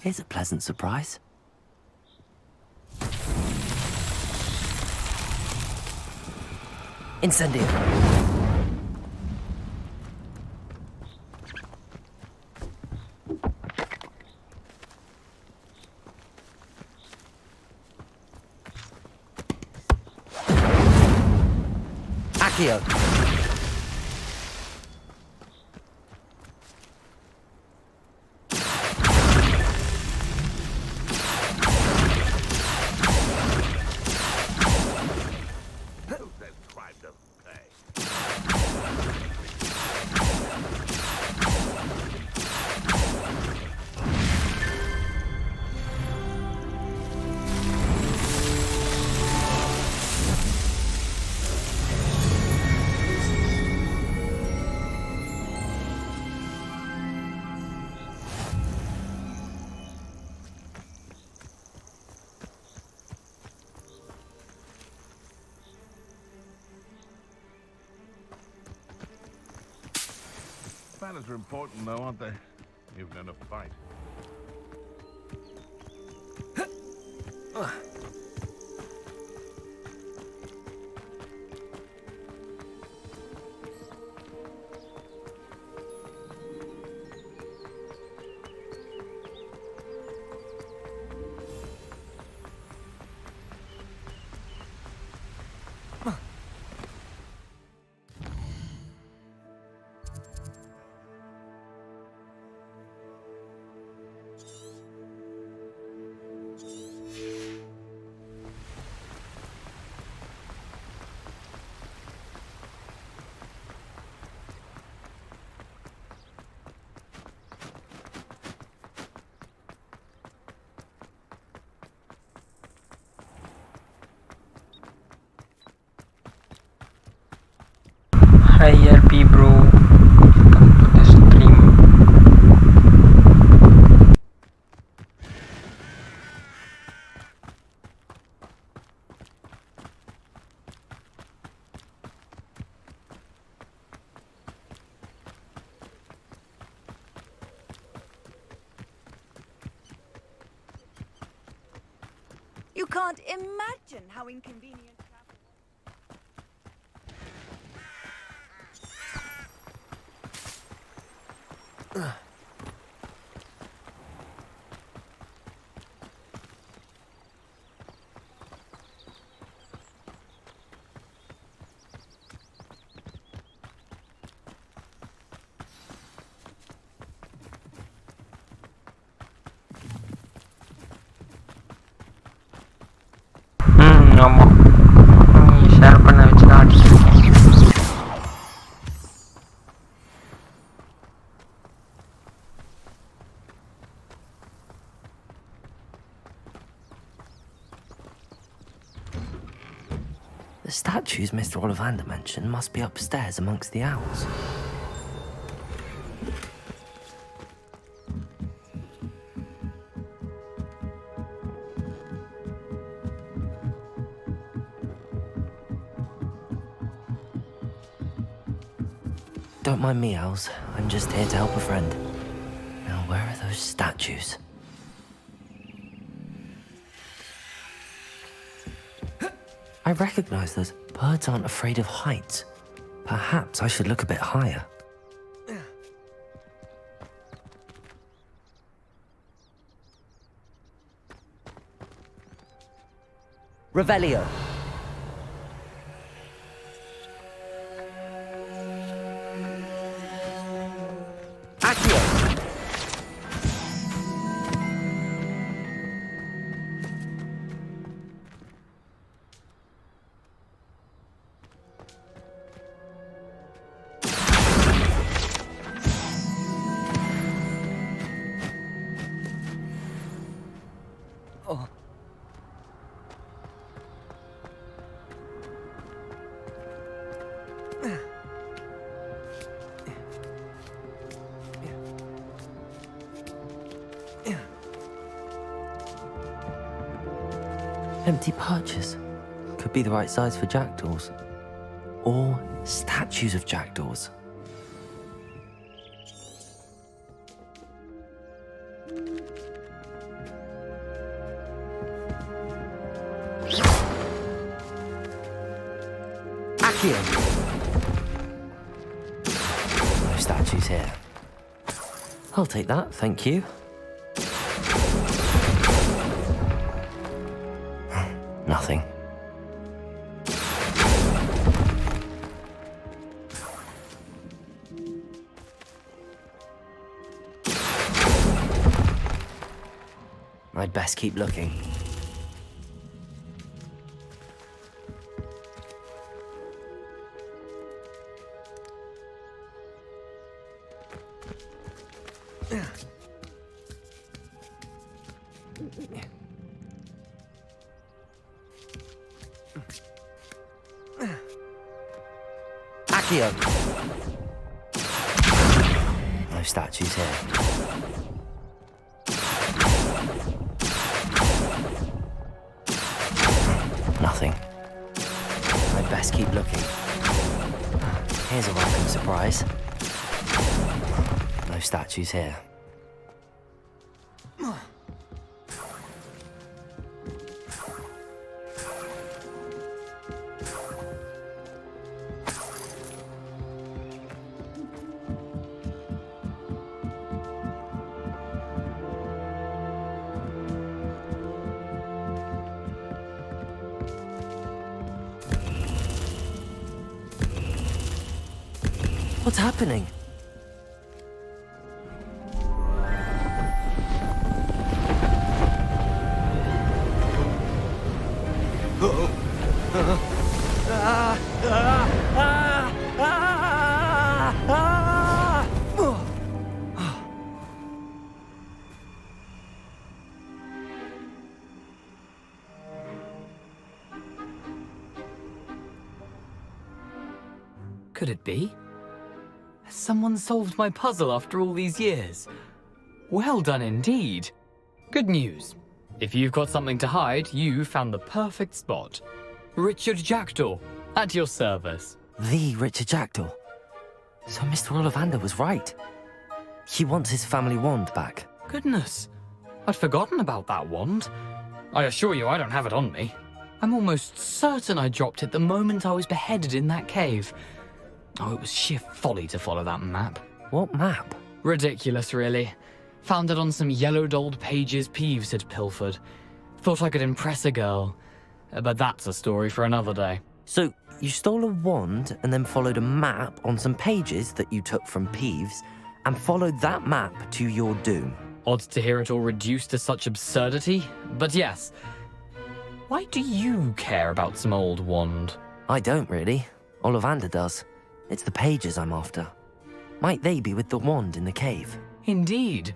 Here's a pleasant surprise. Incendio. Accio. Manners are important, though, aren't they? Even in a fight. Hi RP bro, welcome to the stream. You can't imagine how inconvenient travel ஆமா share பண்ண வச்சு தான் அடிக்கிறேன். The statues Mr. Ollivander mentioned must be upstairs amongst the owls. Don't mind me, owls. I'm just here to help a friend. Now, where are those statues? I recognize those birds aren't afraid of heights. Perhaps I should look a bit higher. Revelio. Accio. Empty perches. Could be the right size for jackdaws. Or statues of jackdaws. Accio. No statues here. I'll take that, thank you. Nothing. I'd best keep looking. Accio! No statues here. Nothing. I'd best keep looking. Here's a welcome surprise. No statues here. What's happening? Could it be? Has someone solved my puzzle after all these years? Well done indeed. Good news. If you've got something to hide, you found the perfect spot. Richard Jackdaw, at your service. The Richard Jackdaw. So Mr. Ollivander was right. He wants his family wand back. Goodness, I'd forgotten about that wand. I assure you I don't have it on me. I'm almost certain I dropped it the moment I was beheaded in that cave. Oh, it was sheer folly to follow that map. What map? Ridiculous, really. Found it on some yellowed old pages Peeves had pilfered. Thought I could impress a girl. But that's a story for another day. So, you stole a wand and then followed a map on some pages that you took from Peeves and followed that map to your doom. Odd to hear it all reduced to such absurdity, but yes. Why do you care about some old wand? I don't really. Ollivander does. It's the pages I'm after. Might they be with the wand in the cave? Indeed.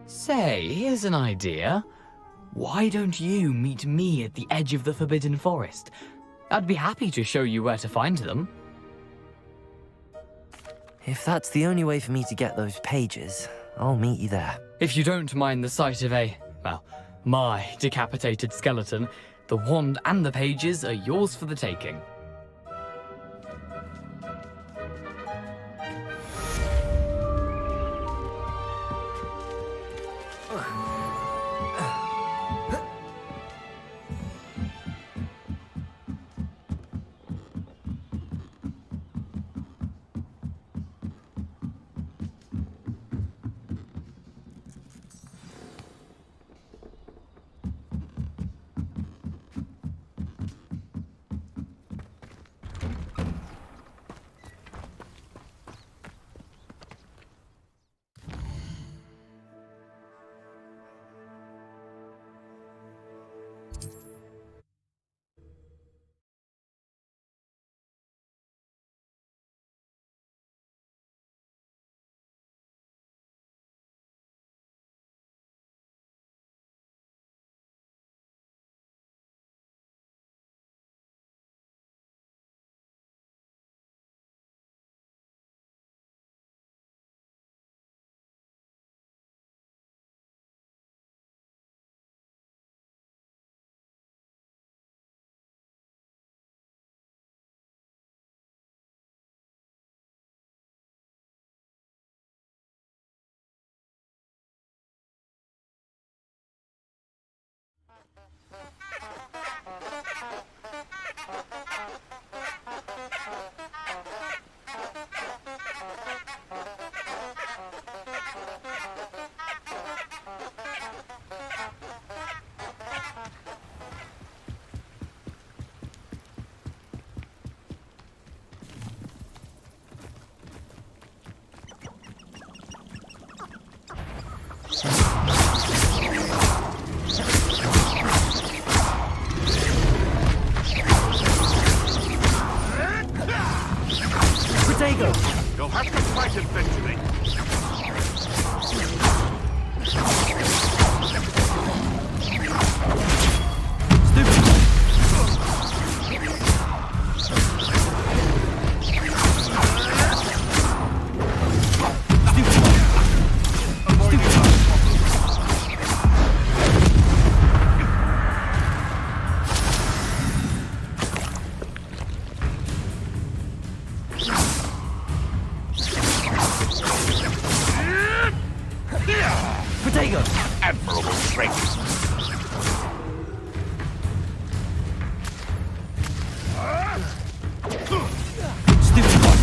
Say, here's an idea. Why don't you meet me at the edge of the Forbidden Forest? I'd be happy to show you where to find them. If that's the only way for me to get those pages, I'll meet you there. If you don't mind the sight of my decapitated skeleton, the wand and the pages are yours for the taking. Protego! You'll have to fight eventually. Protego! Admirable strength. Stupid one!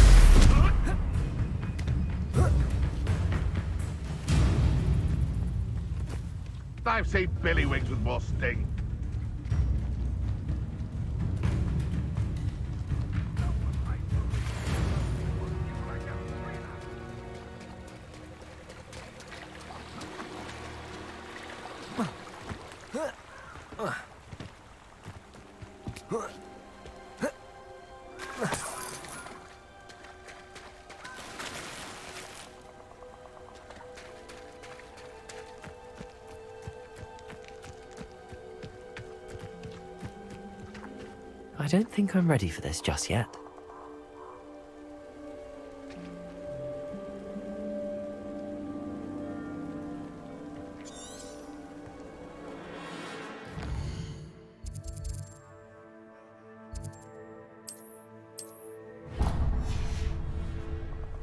I've seen billywings with more sting. I don't think I'm ready for this just yet.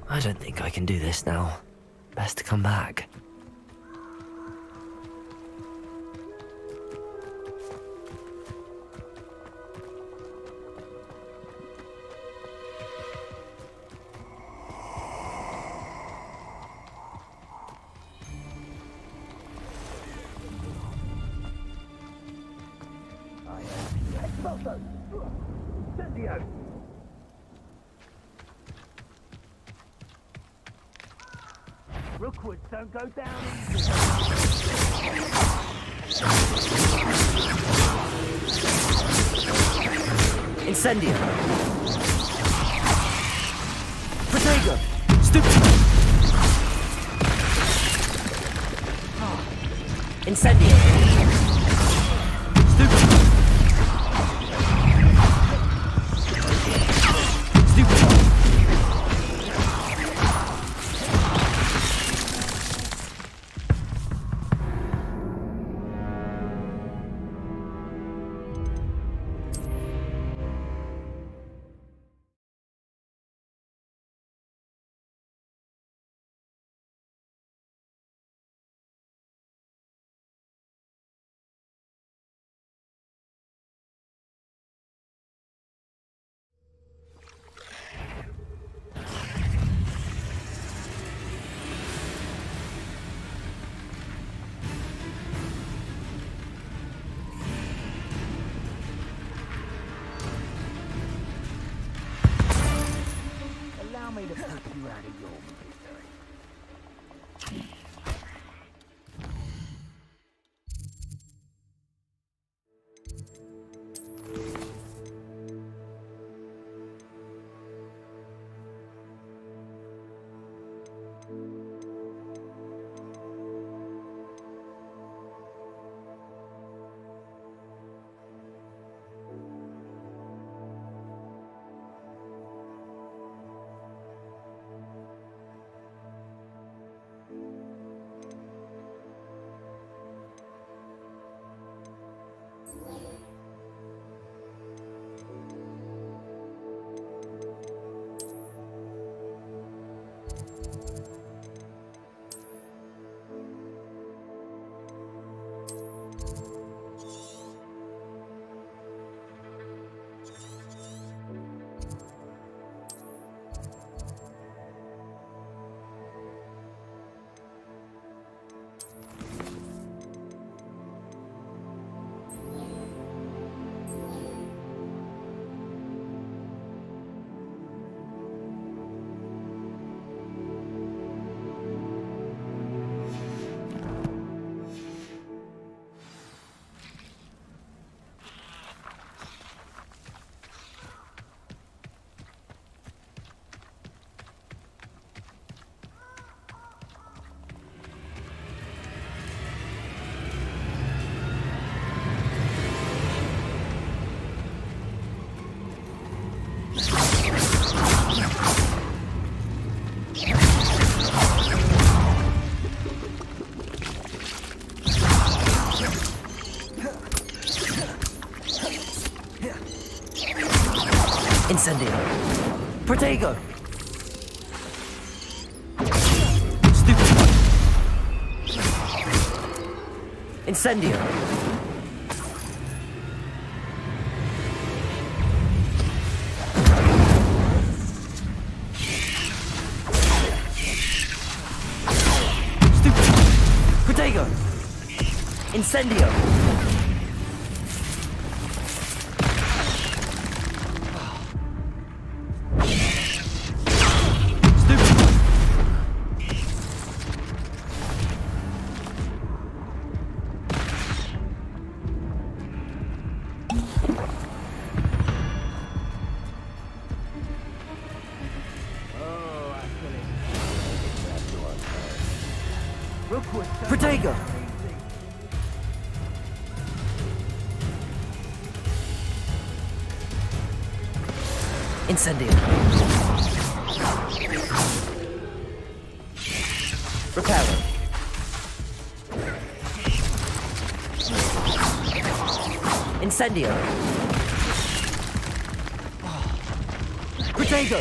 I don't think I can do this now. Best to come back. Rookwoods don't go down Incendio! Protego! Stupid! Incendio! Stupid! Stupid! Allow me to put you out of your misery. Incendio. Protego. Stupefy. Incendio. Stupefy. Protego. Incendio. Protego. Incendio. Reparo. Incendio. Protego.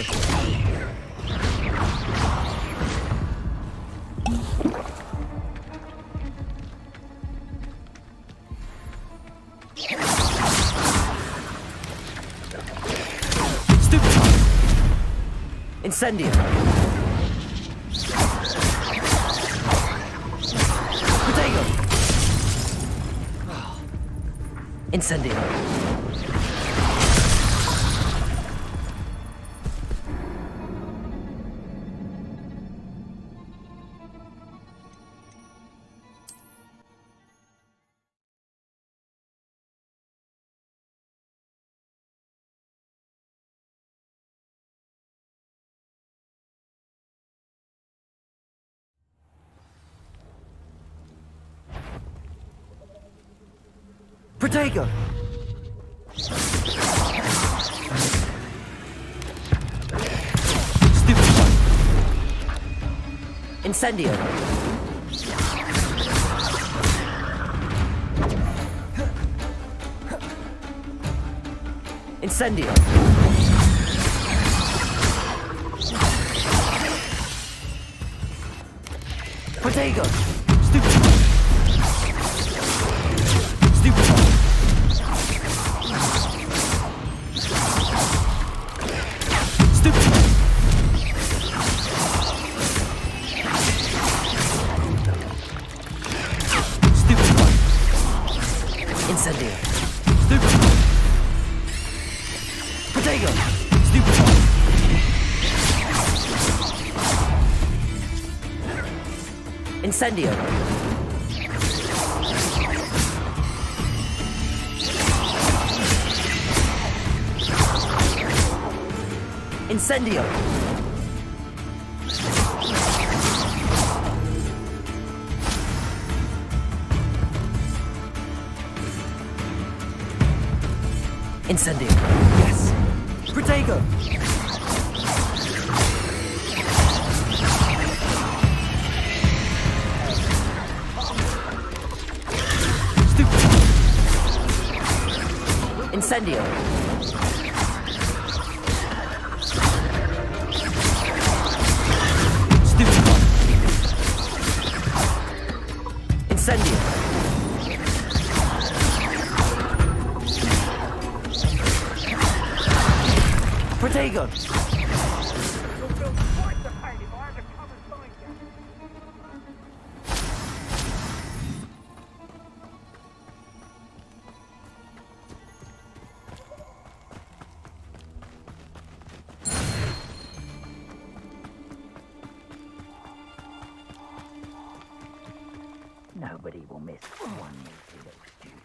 Incendio. Protego. Incendio. Protego. Stupefy. Incendio. Incendio. Protego. Stupefy. Stupefy. Stupefy. Stupefy. Incendio. Stupefy. Protego. Stupefy. Incendio. Incendio. Incendio. Yes. Protego. Stupefy. Incendio. Stupefy. Incendio. Protego. Nobody will miss one easy little student.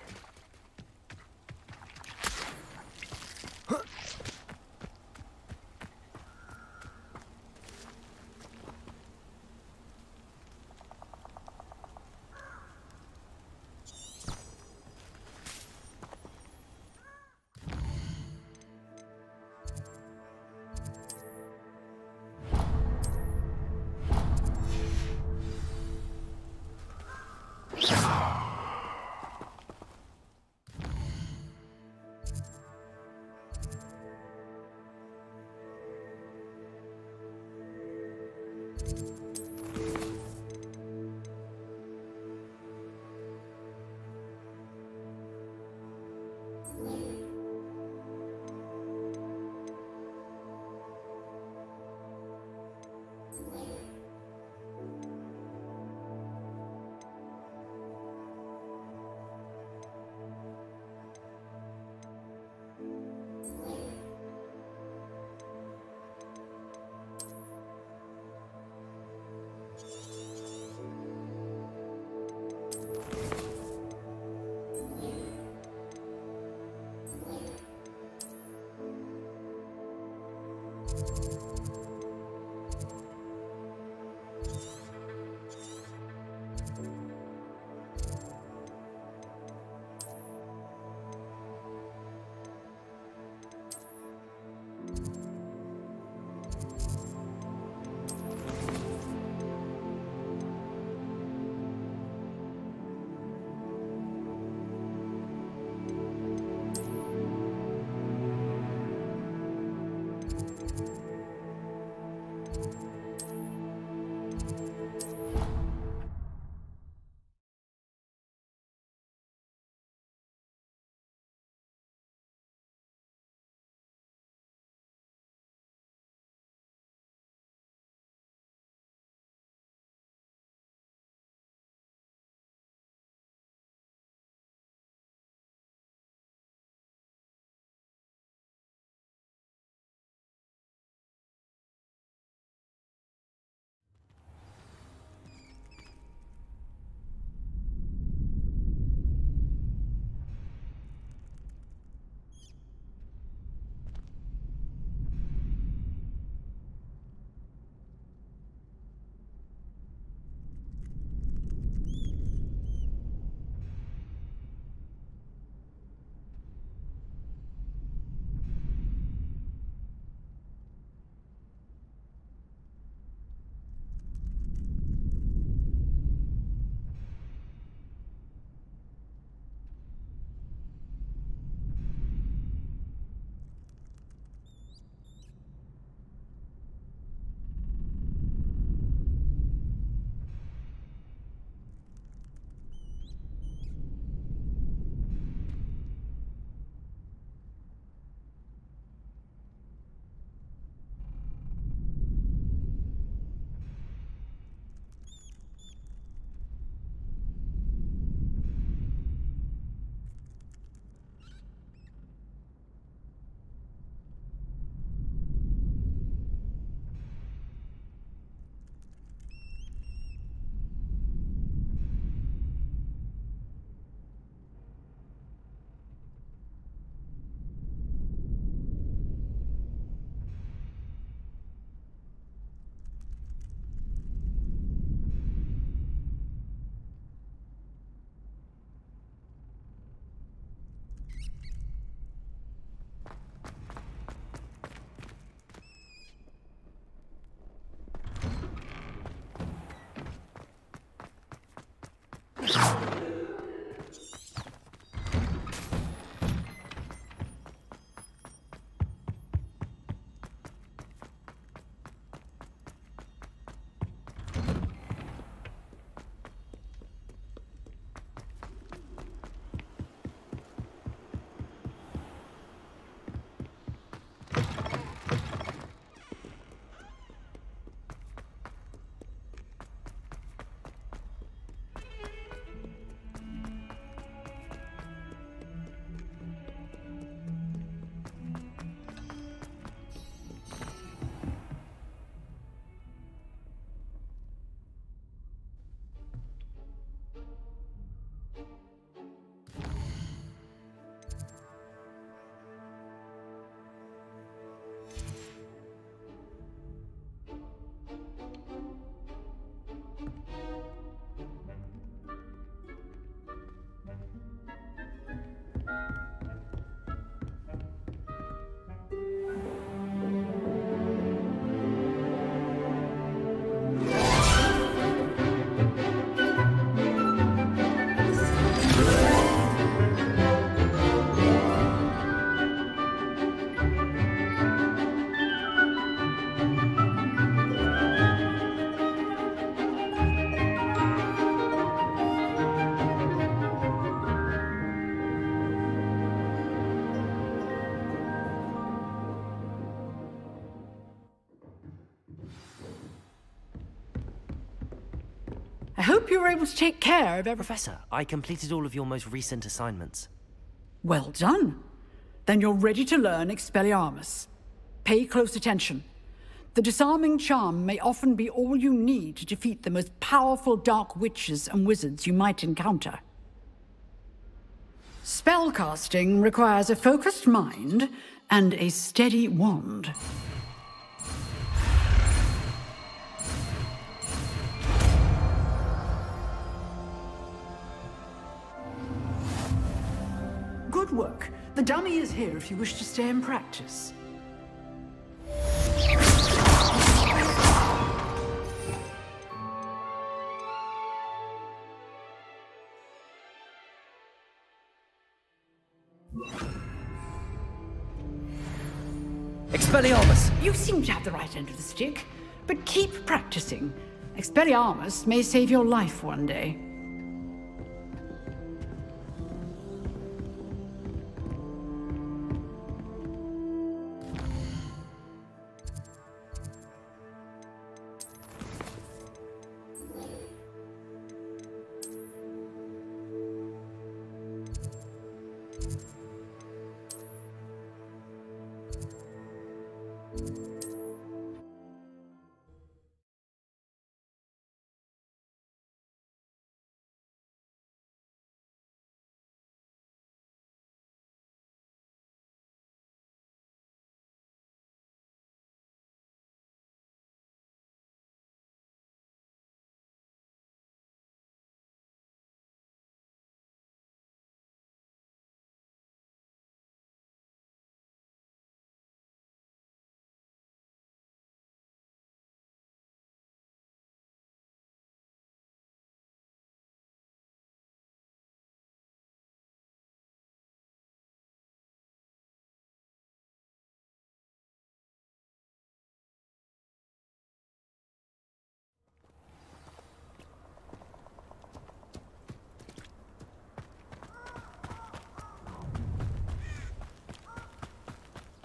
I hope you were able to take care of everything. Professor, I completed all of your most recent assignments. Well done. Then you're ready to learn Expelliarmus. Pay close attention. The disarming charm may often be all you need to defeat the most powerful dark witches and wizards you might encounter. Spellcasting requires a focused mind and a steady wand. Good work. The dummy is here if you wish to stay and practice. Expelliarmus! You seem to have the right end of the stick, but keep practicing. Expelliarmus may save your life one day.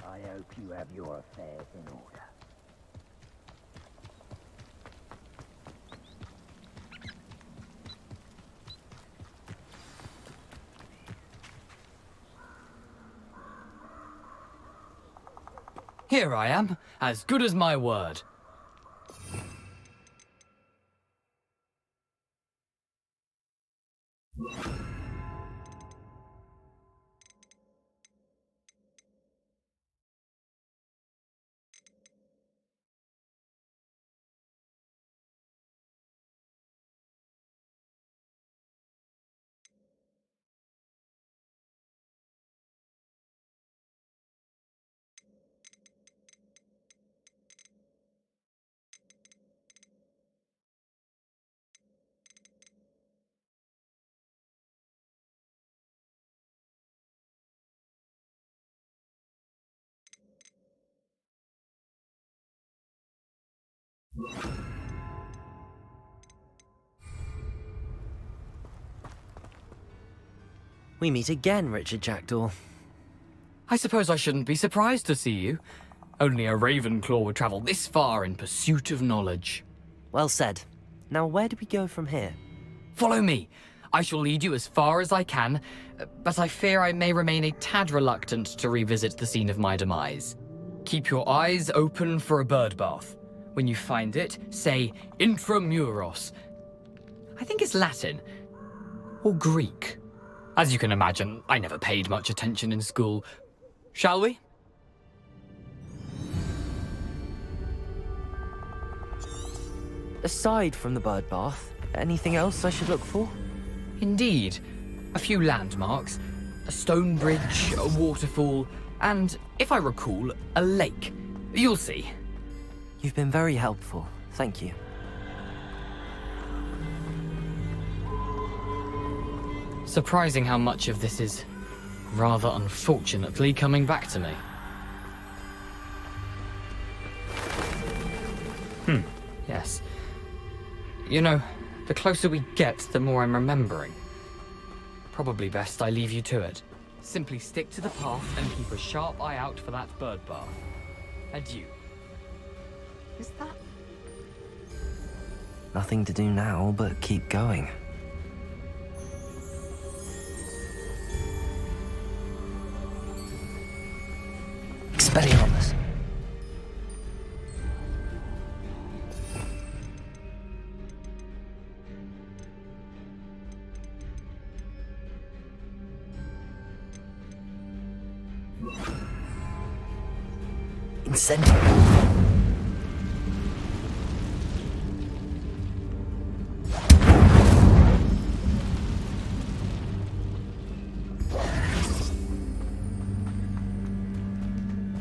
I hope you have your affairs in order. Here I am, as good as my word. We meet again, Richard Jackdaw. I suppose I shouldn't be surprised to see you. Only a Ravenclaw would travel this far in pursuit of knowledge. Well said. Now where do we go from here? Follow me. I shall lead you as far as I can, but I fear I may remain a tad reluctant to revisit the scene of my demise. Keep your eyes open for a bird bath. When you find it, say intramuros. I think it's Latin. Or Greek. As you can imagine, I never paid much attention in school. Shall we? Aside from the bird bath, anything else I should look for? Indeed. A few landmarks, a stone bridge, a waterfall, and, if I recall, a lake. You'll see. You've been very helpful. Thank you. Surprising how much of this is, rather unfortunately, coming back to me. Yes. You know, the closer we get, the more I'm remembering. Probably best I leave you to it. Simply stick to the path and keep a sharp eye out for that bird bath. Adieu. Is that... Nothing to do now but keep going. Expelliarmus. Incendio.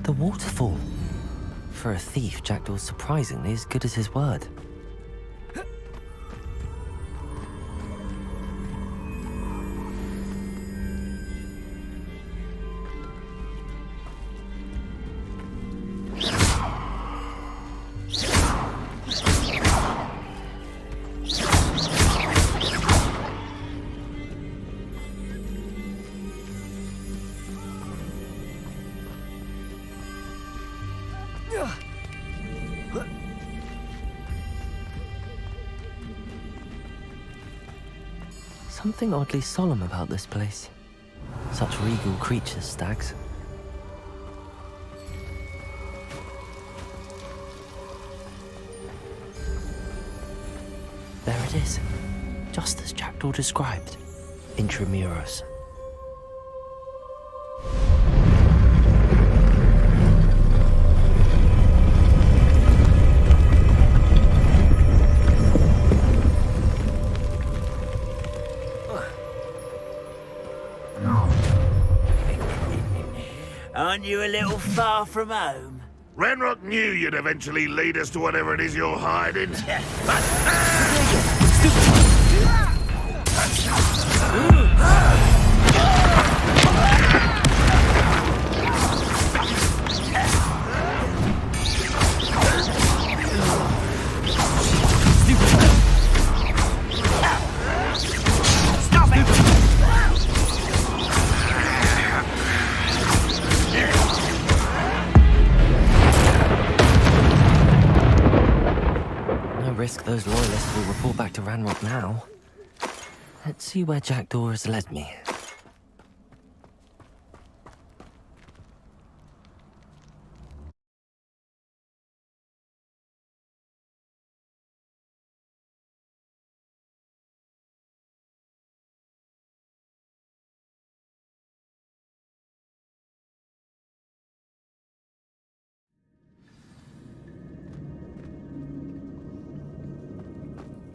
The waterfall. For a thief, Jackdaw's surprisingly as good as his word. Something oddly solemn about this place. Such regal creatures, stags. There it is, just as Jackdaw described. Intramuros. Aren't you a little far from home? Ranrock knew you'd eventually lead us to whatever it is you're hiding. Risk those loyalists will report back to Ranrock now. Let's see where Jackdaw has led me.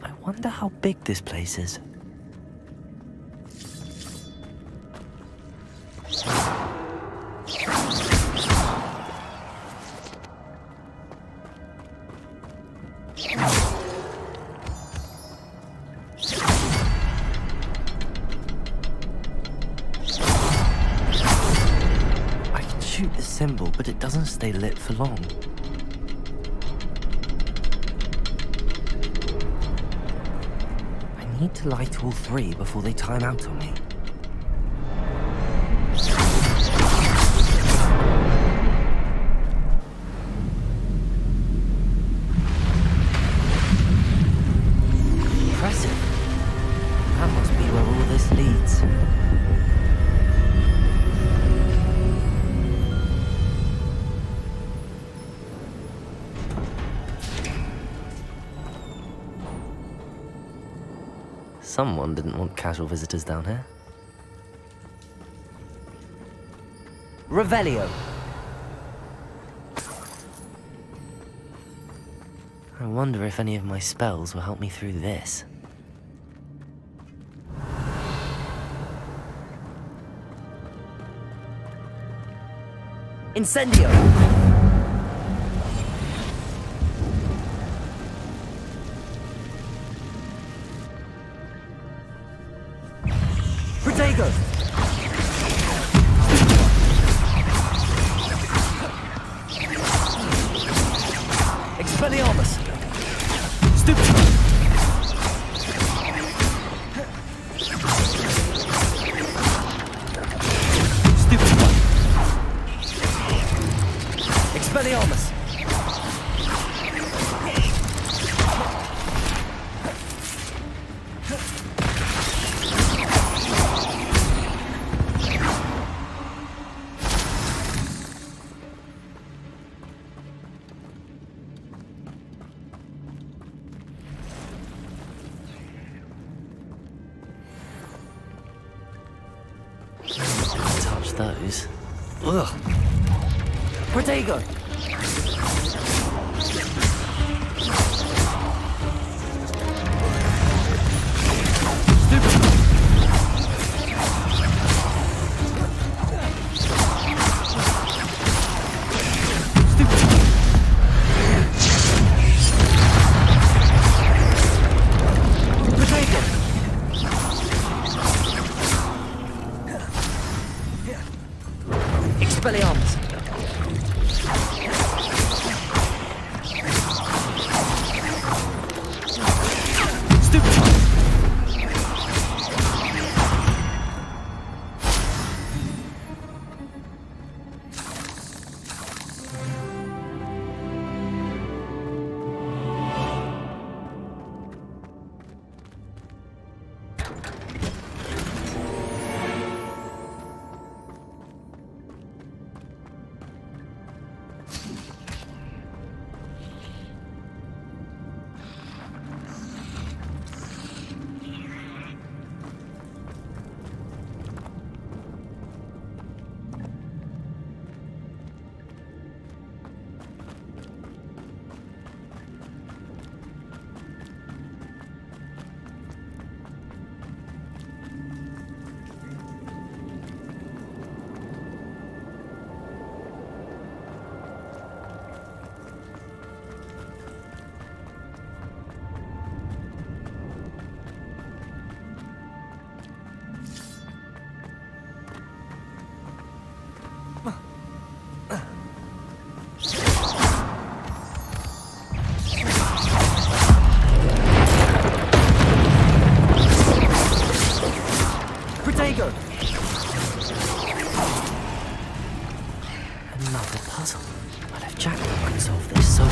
I wonder how big this place is. I can shoot the symbol, but it doesn't stay lit for long. I need to light all three before they time out on me. Impressive. That must be where all this leads. Someone didn't want casual visitors down here. Revelio. I wonder if any of my spells will help me through this. Incendio! Protego! Expelliarmus! Stupid! Stupid one! Expelliarmus! Ugh. Protego! Expelliarmus! Stupefy! Protego! Another puzzle. But if Jack can solve this, so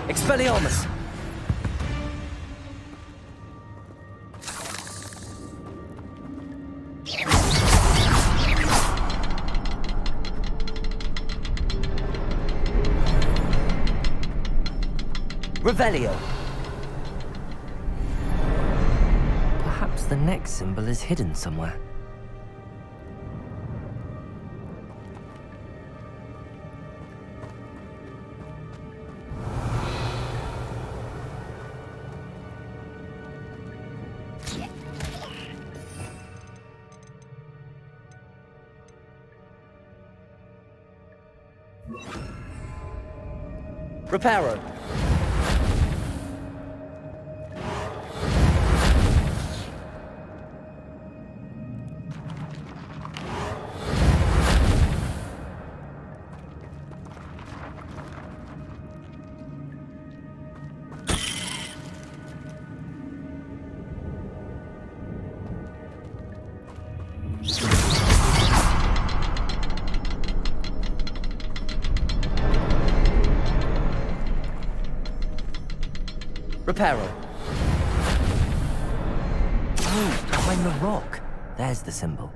Expelliarmus! Revelio! Perhaps the next symbol is hidden somewhere. Reparo. Reparo. Oh, behind the rock. There's the symbol.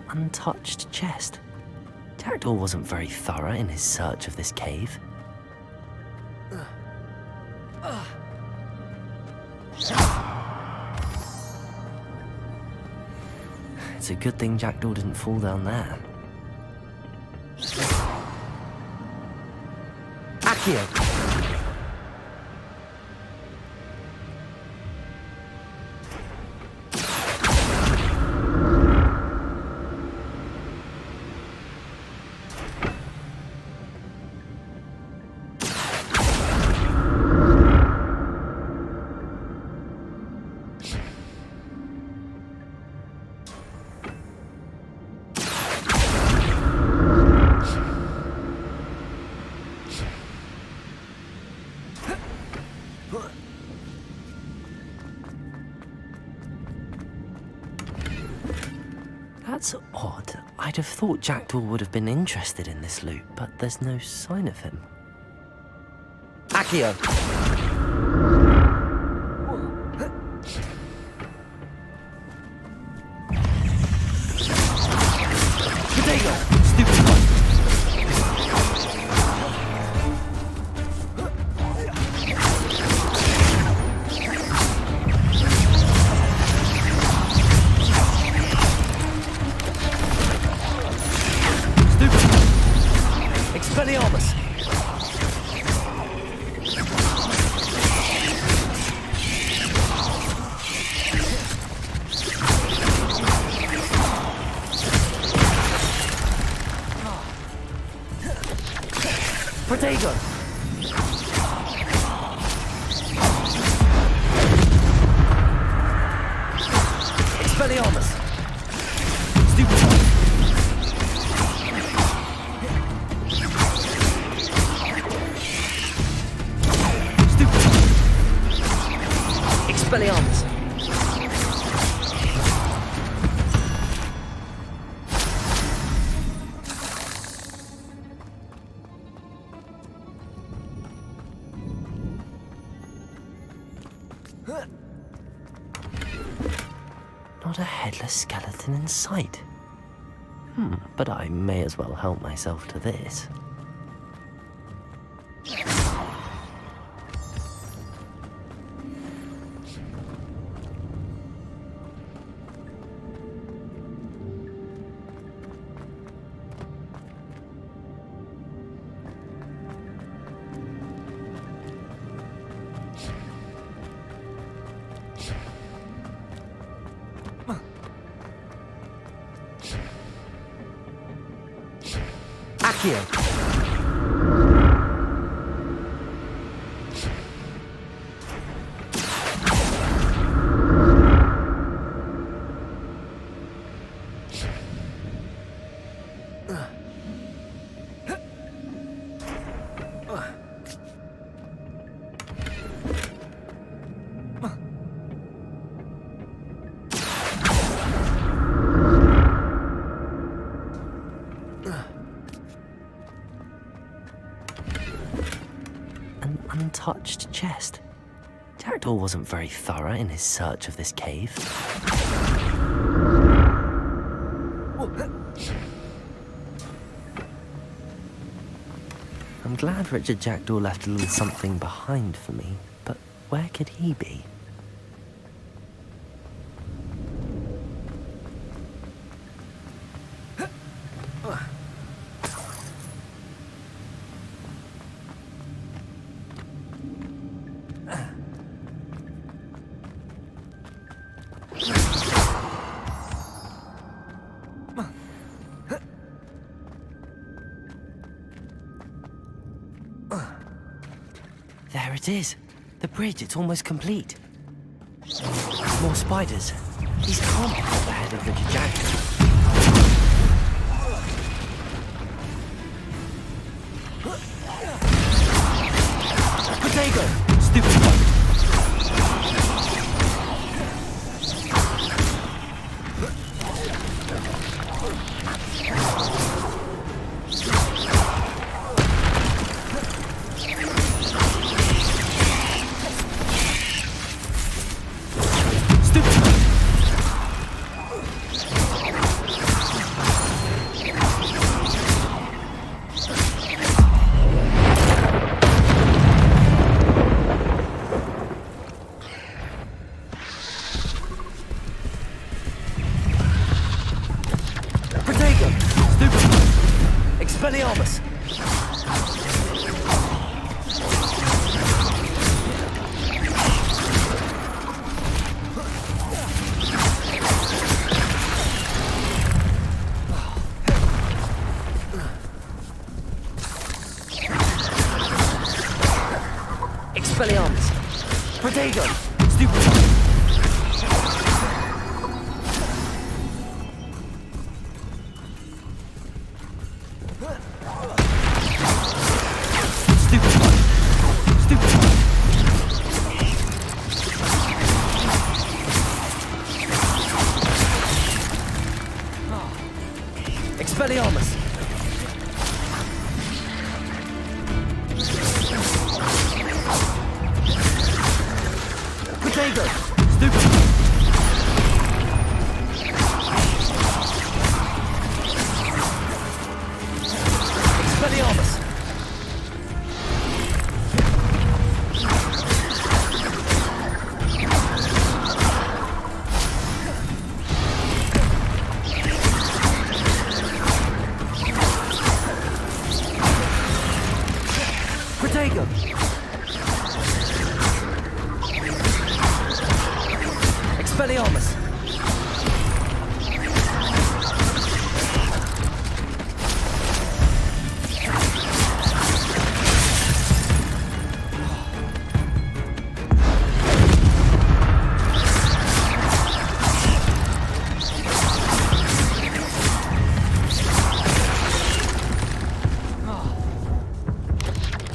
untouched chest. Jackdaw wasn't very thorough in his search of this cave. It's a good thing Jackdaw didn't fall down there. Accio! That's odd. I'd have thought Jackdaw would have been interested in this loot, but there's no sign of him. Accio! Potato! Stupid one! Expelliarmus! Protego! Expelliarmus! Stupid one! Expelliarmus! Not a headless skeleton in sight. But I may as well help myself to this. Accio! An untouched chest. Jackdaw wasn't very thorough in his search of this cave. I'm glad Richard Jackdaw left a little something behind for me, but where could he be? There it is. The bridge, it's almost complete. More spiders. These can't be at the head of Richard Jackdaw. Potato! Stupid one! Expelliarmus! Expelliarmus! Protego! Stupefy! Expelliarmus! Protego! Stupefy! Expelliarmus! Protego! Expelliarmus!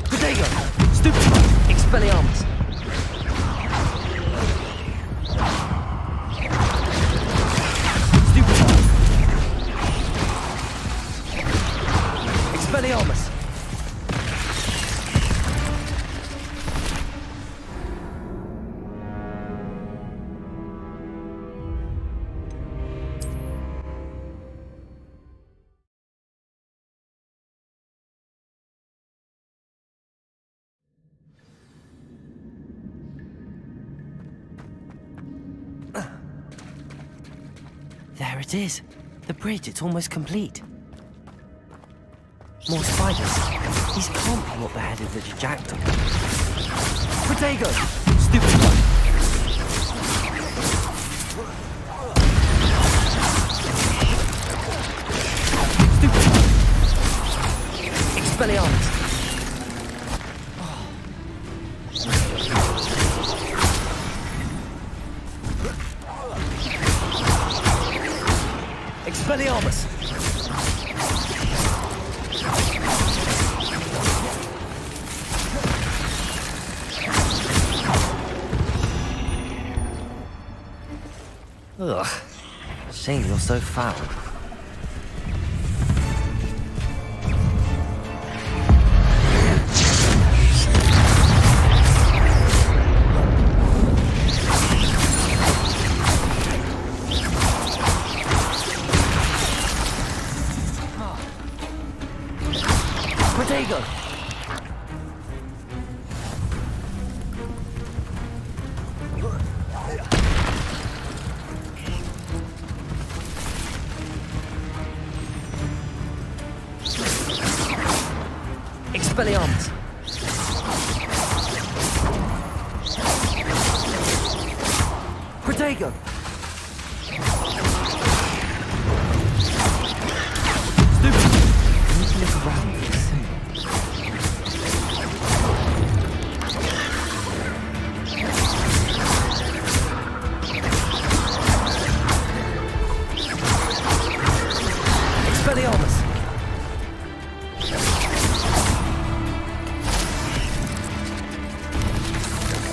Protego! Stupefy! Expelliarmus! Stupefy! Expelliarmus! There it is. The bridge, it's almost complete. More spiders. These can't be what beheaded the Jackdaw. Protego! Stupefy! Stupefy! Expelliarmus! Expelliarmus! Ugh. Shame you're so foul. Protego! Expelliarmus! Protego! Stupid! I need to look around pretty soon. Expelliarmus!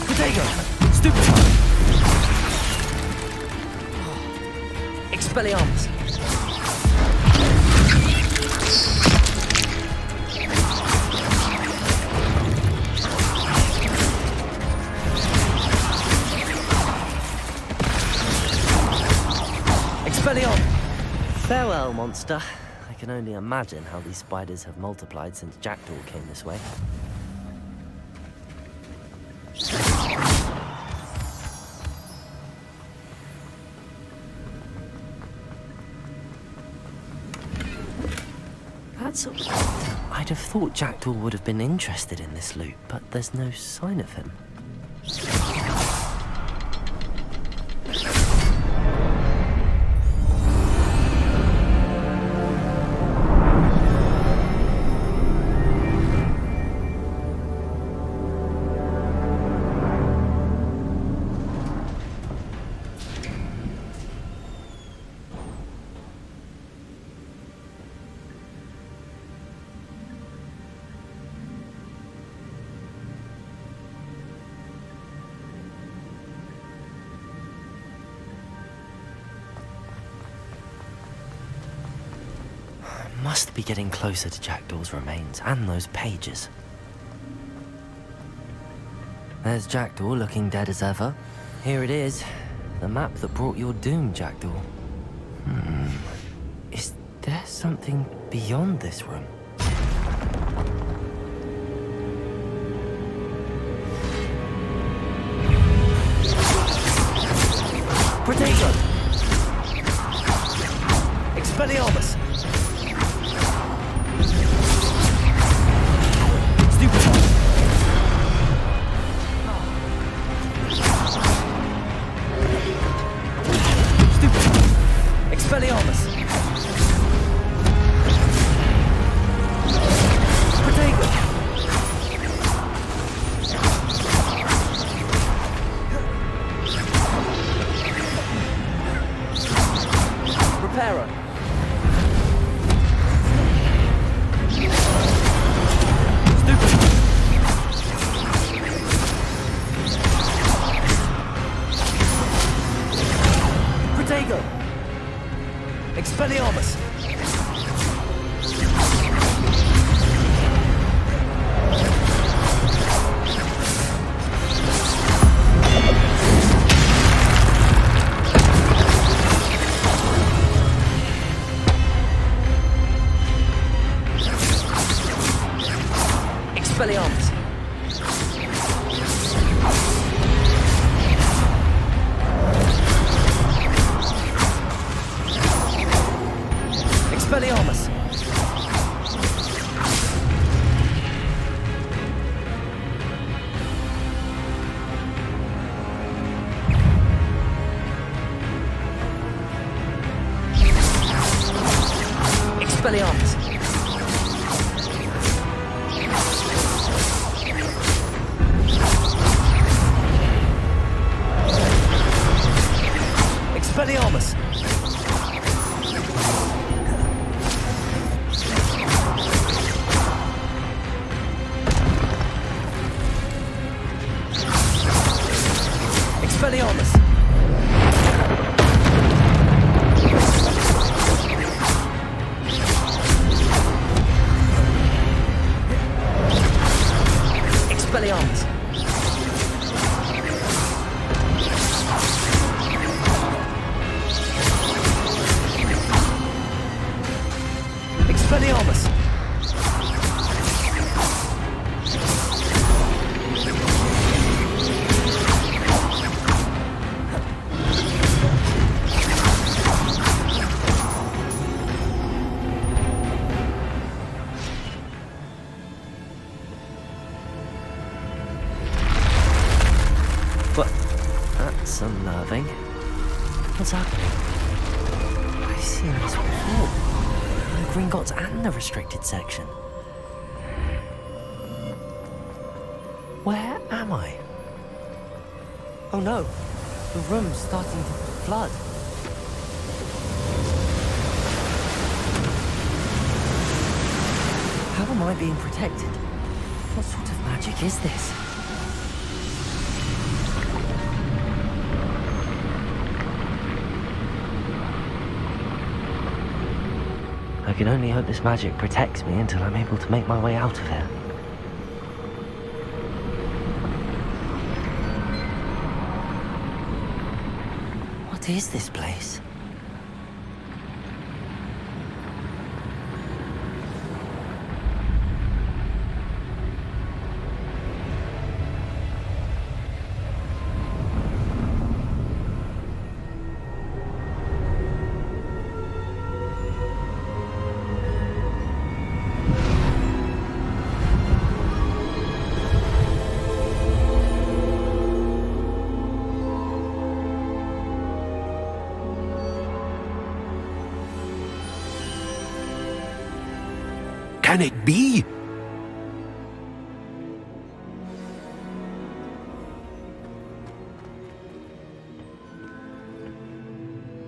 Protego! Stupefy! Expelliarmus! Expelliarmus! Farewell, monster. I can only imagine how these spiders have multiplied since Jackdaw came this way. That's odd. I'd have thought Jackdaw would have been interested in this loot, but there's no sign of him. Must be getting closer to Jackdaw's remains and those pages. There's Jackdaw looking dead as ever. Here it is, the map that brought your doom, Jackdaw. Is there something beyond this room? Protego! Expelliarmus! Expelliarmus! Protego! Reparo! Stupid! Protego! Expelliarmus! Expelliarmus! Expelliarmus! Expelliarmus! Expelliarmus! Expelliarmus! Expelliarmus! Expelliarmus! But that's unnerving. What's happening? I've seen this before. The Gringotts and the restricted section. Where am I? Oh no, the room's starting to flood. How am I being protected? What sort of magic is this? I can only hope this magic protects me until I'm able to make my way out of here. What is this place? can it be?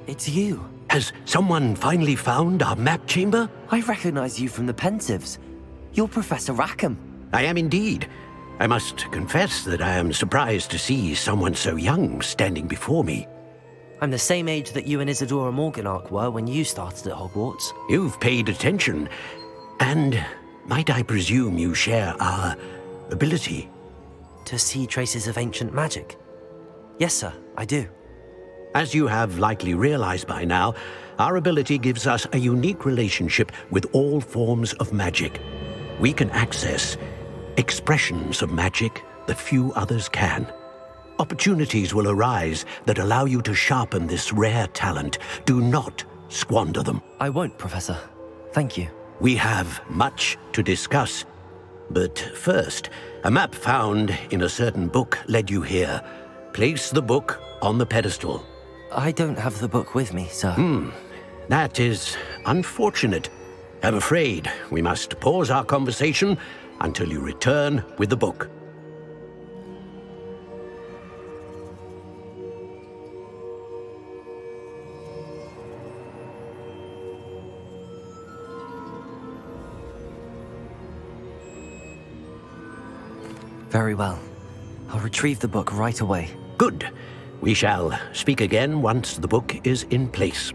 It's you. Has someone finally found our map chamber? I recognize you from the Pensives. You're Professor Rackham. I am indeed. I must confess that I am surprised to see someone so young standing before me. I'm the same age that you and Isadora Morganach were when you started at Hogwarts. You've paid attention. And might I presume you share our ability? To see traces of ancient magic? Yes, sir, I do. As you have likely realized by now, our ability gives us a unique relationship with all forms of magic. We can access expressions of magic that few others can. Opportunities will arise that allow you to sharpen this rare talent. Do not squander them. I won't, Professor. Thank you. We have much to discuss. But first, a map found in a certain book led you here. Place the book on the pedestal. I don't have the book with me, sir. That is unfortunate. I'm afraid we must pause our conversation until you return with the book. Very well. I'll retrieve the book right away. Good. We shall speak again once the book is in place.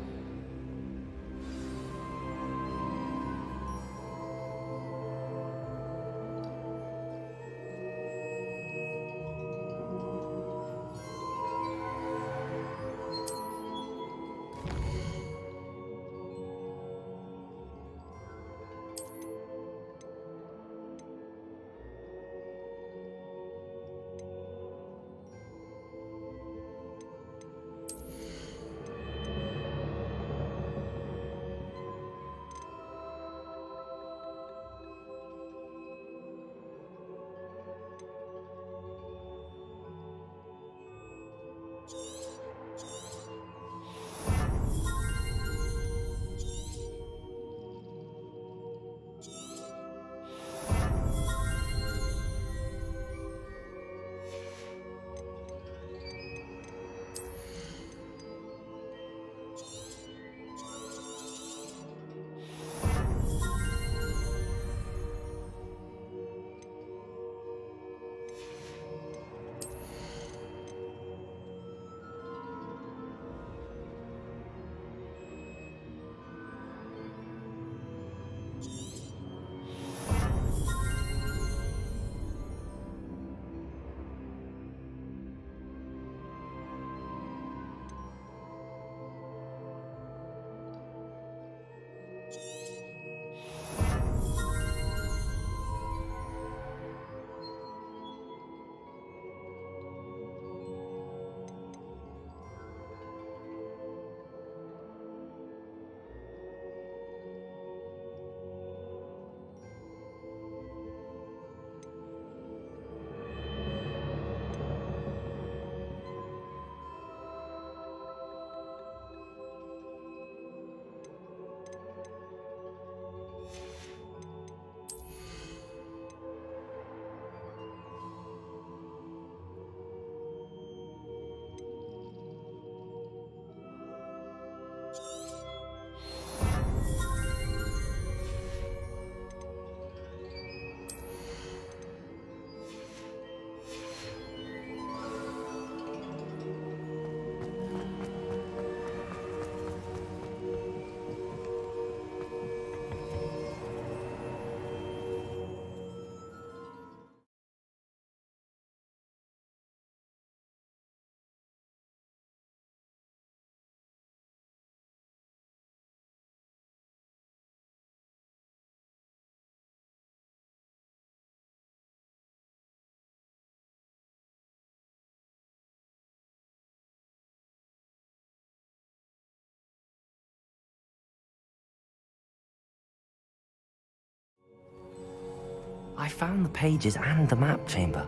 I found the pages and the map chamber.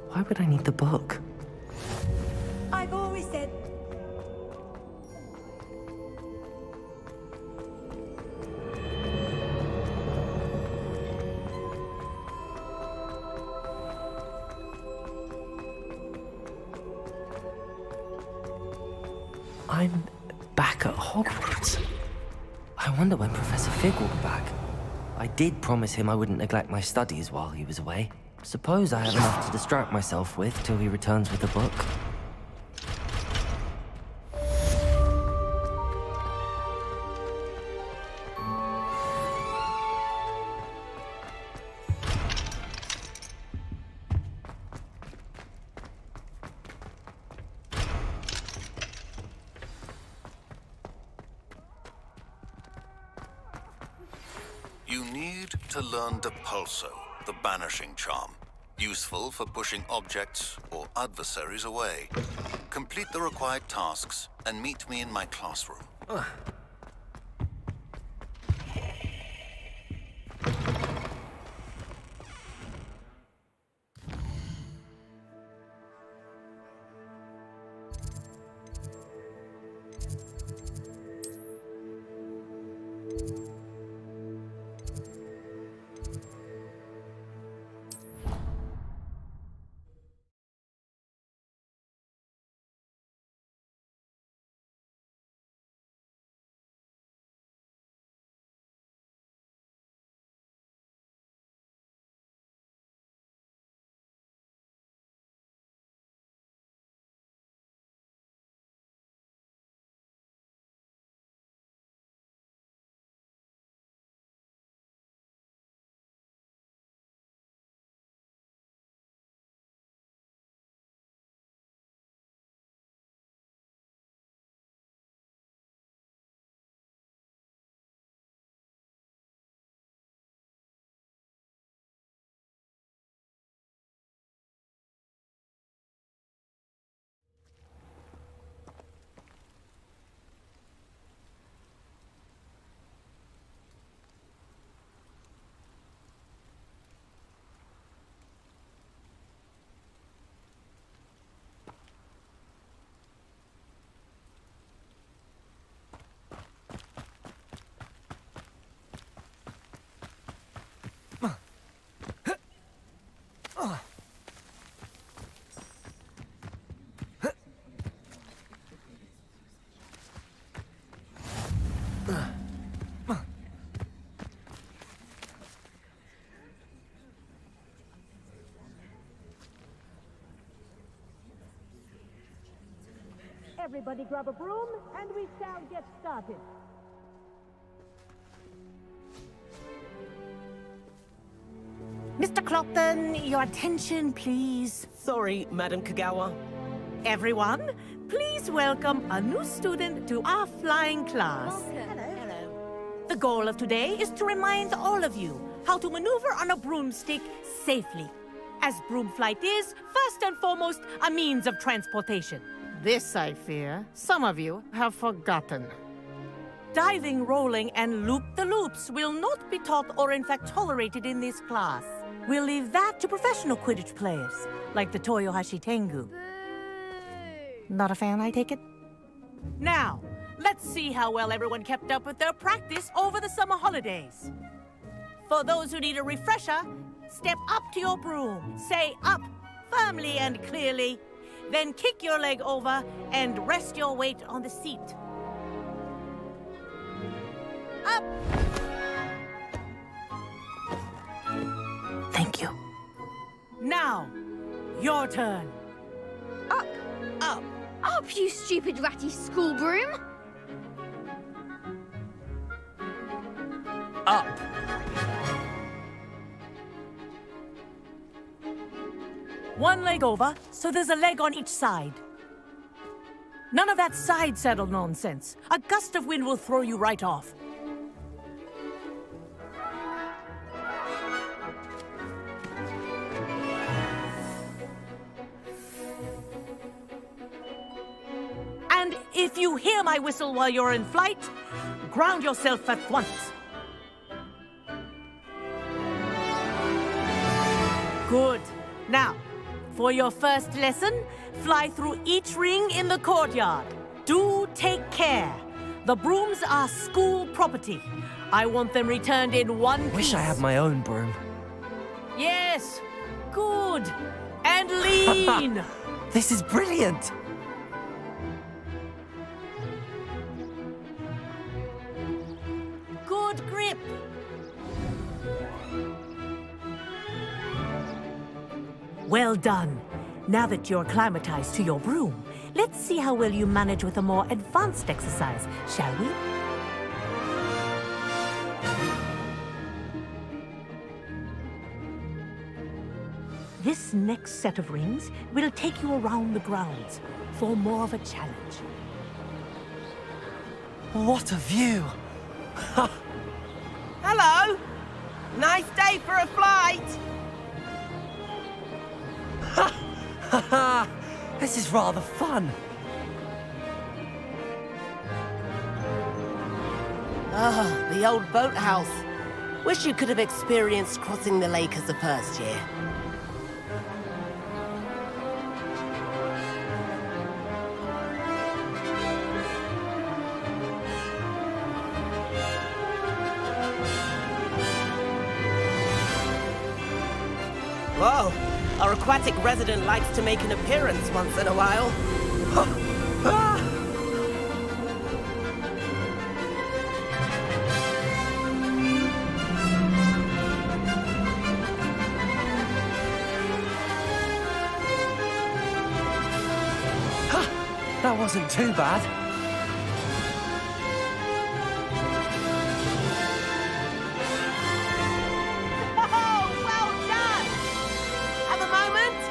Why would I need the book? I've always said at Hogwarts. I wonder when Professor Fig will be back. I did promise him I wouldn't neglect my studies while he was away. Suppose I have enough to distract myself with till he returns with the book. You need to learn Depulso, the banishing charm. Useful for pushing objects or adversaries away. Complete the required tasks and meet me in my classroom. Everybody grab a broom, and we shall get started. Mr. Clopton, your attention, please. Sorry, Madam Kagawa. Everyone, please welcome a new student to our flying class. Hello. The goal of today is to remind all of you how to maneuver on a broomstick safely. As broom flight is, first and foremost, a means of transportation. This, I fear, some of you have forgotten. Diving, rolling, and loop-the-loops will not be taught or in fact tolerated in this class. We'll leave that to professional Quidditch players, like the Toyohashi Tengu. Not a fan, I take it? Now, let's see how well everyone kept up with their practice over the summer holidays. For those who need a refresher, step up to your broom, say up, firmly and clearly, then kick your leg over and rest your weight on the seat. Up! Thank you. Now, your turn. Up, up, up, you stupid ratty school broom! Up! One leg over, so there's a leg on each side. None of that side saddle nonsense. A gust of wind will throw you right off. And if you hear my whistle while you're in flight, ground yourself at once. Good. Now, for your first lesson, fly through each ring in the courtyard. Do take care. The brooms are school property. I want them returned in one piece. Wish I had my own broom. Yes. Good. And lean. This is brilliant! Well done. Now that you're acclimatized to your broom, let's see how well you manage with a more advanced exercise, shall we? This next set of rings will take you around the grounds for more of a challenge. What a view! Hello! Nice day for a flight! This is rather fun. Ah, the old boathouse. Wish you could have experienced crossing the lake as a first year. Whoa, our aquatic resident likes to make an appearance once in a while. That wasn't too bad. Oh, well done! Have a moment?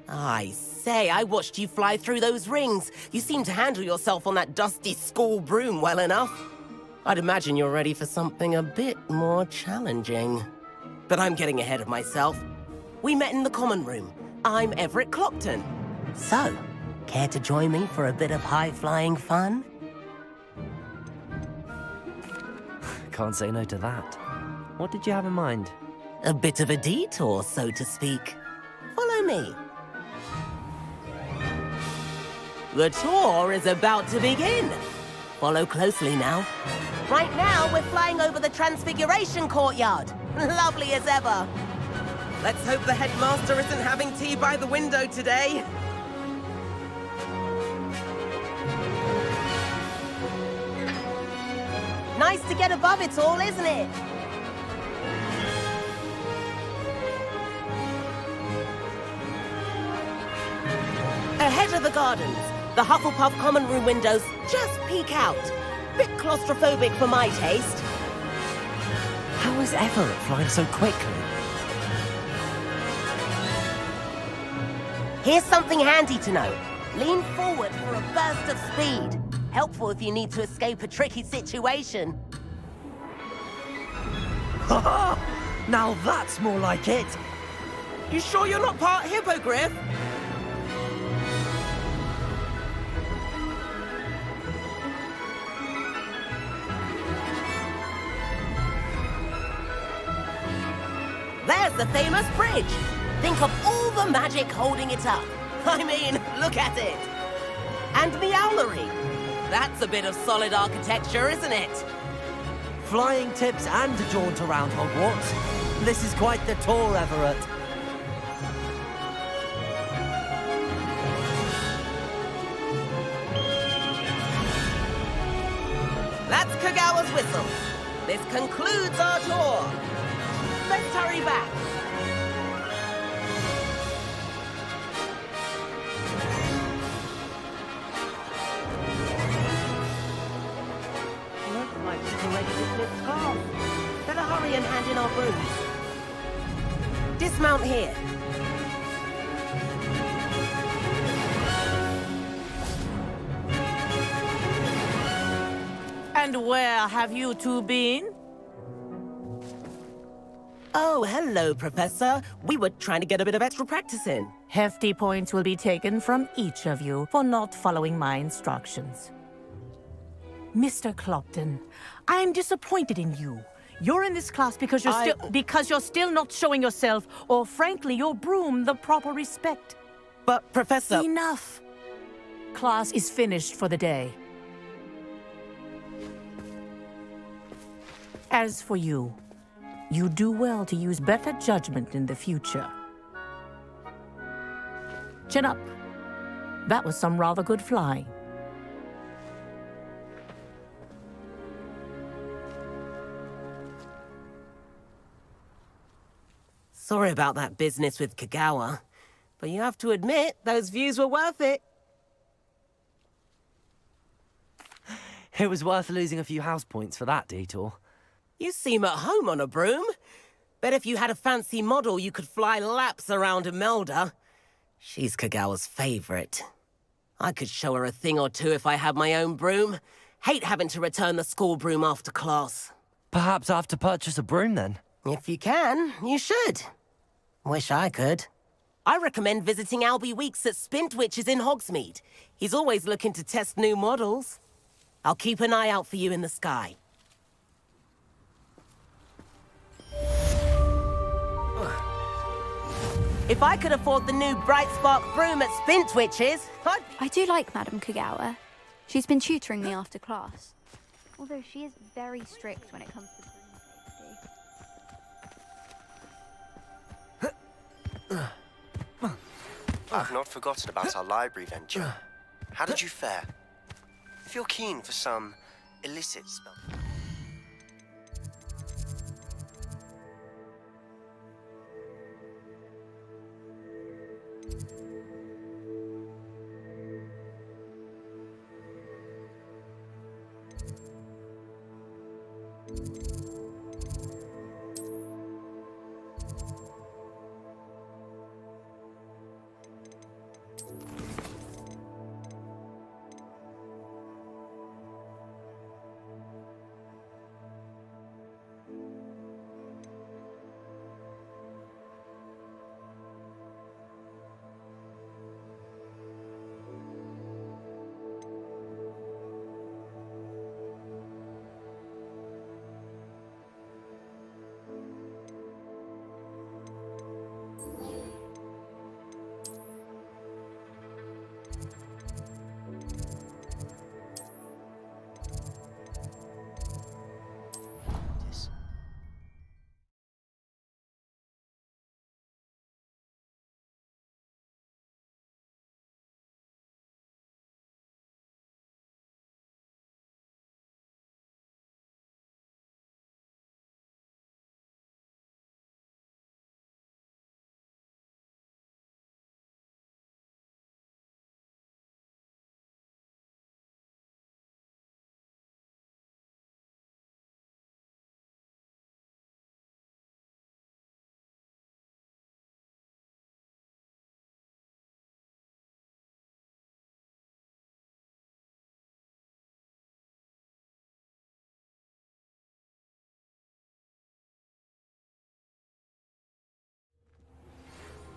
I say, I watched you fly through those rings. You seem to handle yourself on that dusty school broom well enough. I'd imagine you're ready for something a bit more challenging. But I'm getting ahead of myself. We met in the common room. I'm Everett Clopton. So, care to join me for a bit of high-flying fun? Can't say no to that. What did you have in mind? A bit of a detour, so to speak. Follow me. The tour is about to begin. Follow closely now. Right now, we're flying over the Transfiguration Courtyard. Lovely as ever. Let's hope the headmaster isn't having tea by the window today. Nice to get above it all, isn't it? Ahead of the gardens, the Hufflepuff common room windows just peek out. Bit claustrophobic for my taste. How is Everett flying so quickly? Here's something handy to know. Lean forward for a burst of speed. Helpful if you need to escape a tricky situation. Now that's more like it. You sure you're not part hippogriff? There's the famous bridge. Think of all the magic holding it up. I mean, look at it. And the owlery. That's a bit of solid architecture, isn't it? Flying tips and a jaunt around Hogwarts. This is quite the tour, Everett. That's Kagawa's whistle. This concludes our tour. Let's hurry back. Looks like she's already dismissed class. Better hurry and hand in our brooms. Dismount here. And where have you two been? Oh, hello, Professor. We were trying to get a bit of extra practice in. Hefty points will be taken from each of you for not following my instructions. Mr. Clopton, I'm disappointed in you. You're in this class because you're still not showing yourself, or frankly, your broom, the proper respect. But, Professor... Enough. Class is finished for the day. As for you, you do well to use better judgment in the future. Chin up. That was some rather good flying. Sorry about that business with Kagawa, but you have to admit, those views were worth it. It was worth losing a few house points for that detour. You seem at home on a broom. Bet if you had a fancy model, you could fly laps around Imelda. She's Kagawa's favorite. I could show her a thing or two if I had my own broom. Hate having to return the school broom after class. Perhaps I have to purchase a broom then. If you can, you should. Wish I could. I recommend visiting Albie Weeks at Spintwitches in Hogsmeade. He's always looking to test new models. I'll keep an eye out for you in the sky. If I could afford the new Bright Spark broom at Spintwitches, I do like Madame Kagawa. She's been tutoring me after class. Although she is very strict when it comes to broom safety. I've not forgotten about our library venture. How did you fare? If you're keen for some illicit spell...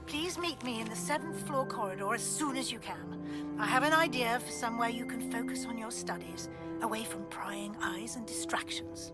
Please meet me in the 7th floor corridor as soon as you can. I have an idea for somewhere you can focus on your studies, away from prying eyes and distractions.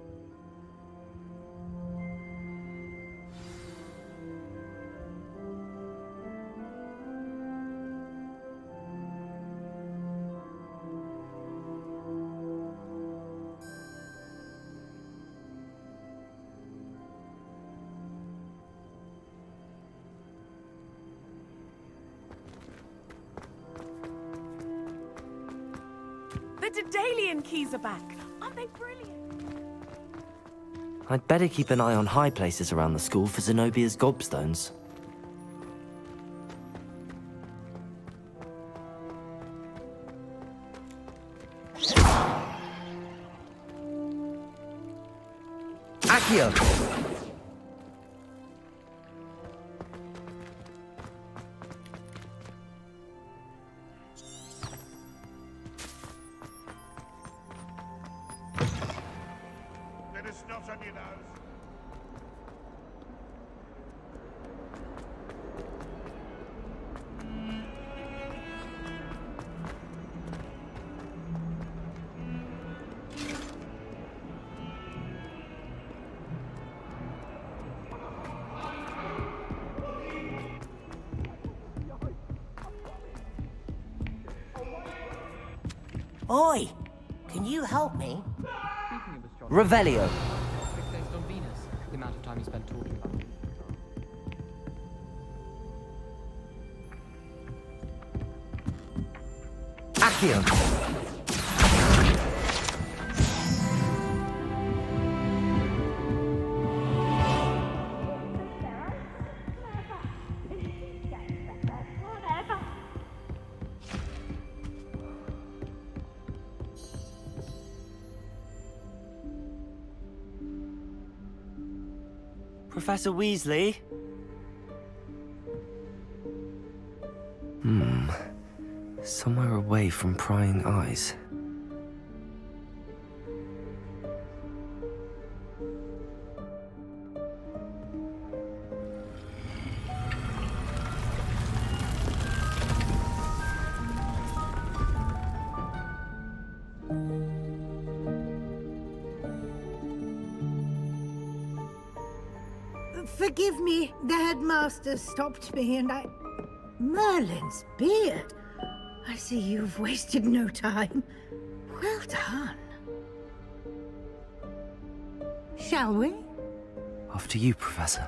The Daedalian keys are back. Aren't they brilliant? I'd better keep an eye on high places around the school for Zenobia's gobstones. Accio! Oi! Can you help me? Revelio. Based on Venus, the amount of time you spent talking about it. Accio! Professor Weasley? Somewhere away from prying eyes. Forgive me, the headmaster stopped me and I... Merlin's beard. I see you've wasted no time. Well done. Shall we? After you, Professor.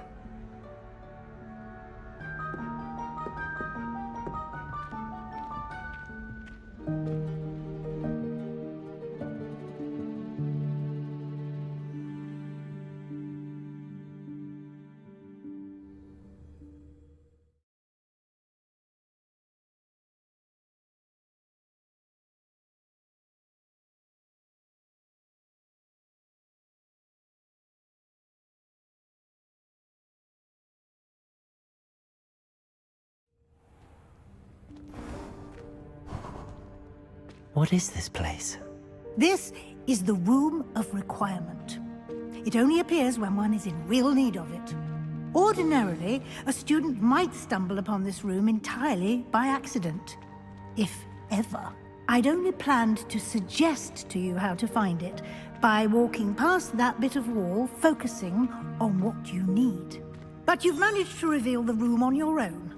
What is this place? This is the Room of Requirement. It only appears when one is in real need of it. Ordinarily, a student might stumble upon this room entirely by accident. If ever. I'd only planned to suggest to you how to find it by walking past that bit of wall, focusing on what you need. But you've managed to reveal the room on your own.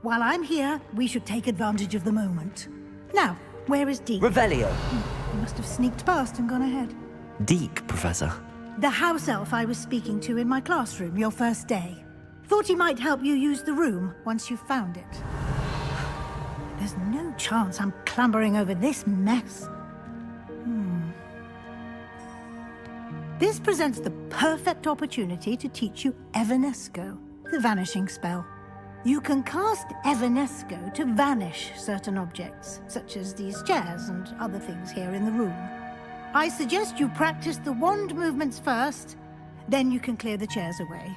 While I'm here, we should take advantage of the moment. Now, where is Deke? Revelio. You must have sneaked past and gone ahead. Deke, Professor. The house elf I was speaking to in my classroom your first day. Thought he might help you use the room once you found it. There's no chance I'm clambering over this mess. This presents the perfect opportunity to teach you Evanesco, the vanishing spell. You can cast Evanesco to vanish certain objects, such as these chairs and other things here in the room. I suggest you practice the wand movements first, then you can clear the chairs away.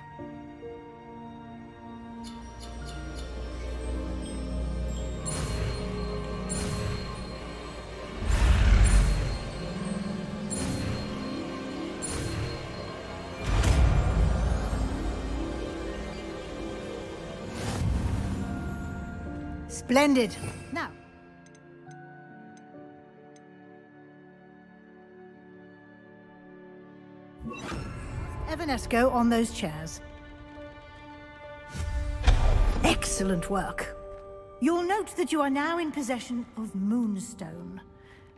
Splendid. Now. Evanesco on those chairs. Excellent work. You'll note that you are now in possession of Moonstone.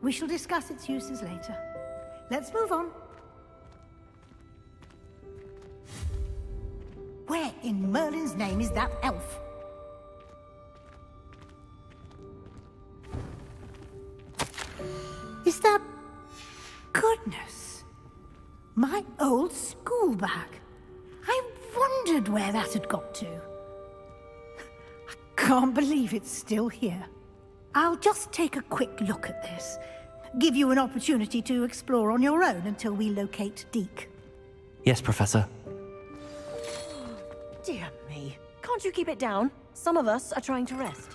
We shall discuss its uses later. Let's move on. Where in Merlin's name is that elf? Is that... Goodness. My old school bag. I wondered where that had got to. I can't believe it's still here. I'll just take a quick look at this. Give you an opportunity to explore on your own until we locate Deke. Yes, Professor. Dear me. Can't you keep it down? Some of us are trying to rest.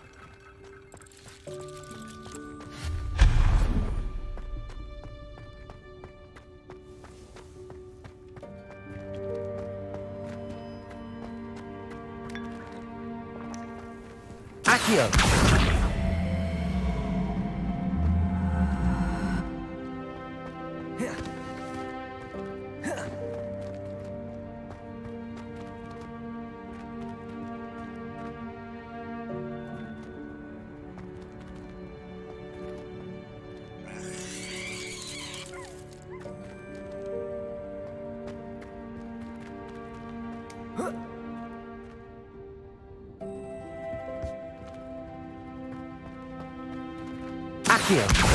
Accio! Accio!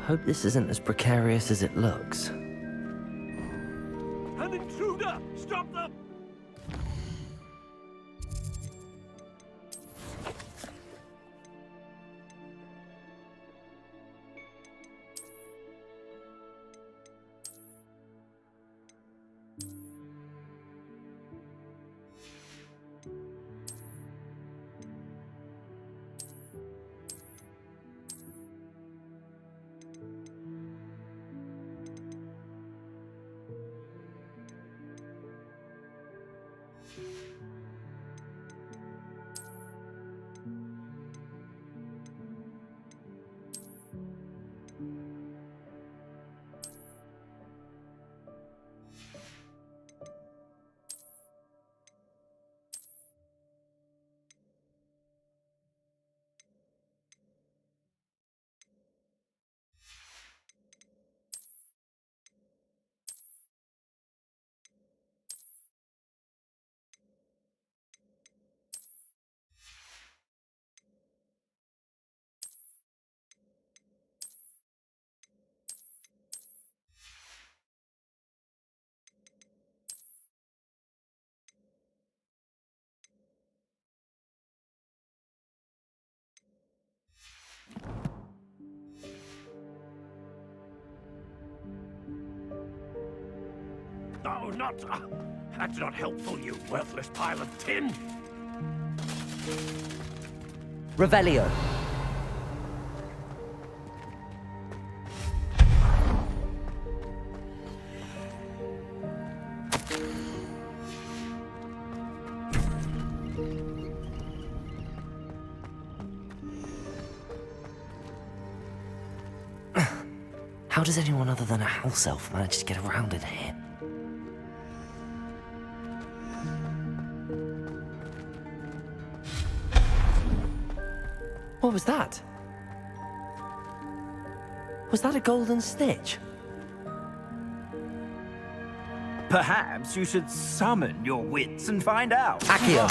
Hope this isn't as precarious as it looks. An intruder! Stop them! No, not... that's not helpful, you worthless pile of tin! Revelio. How does anyone other than a house elf manage to get around in here? What was that? Was that a golden snitch? Perhaps you should summon your wits and find out. Accio.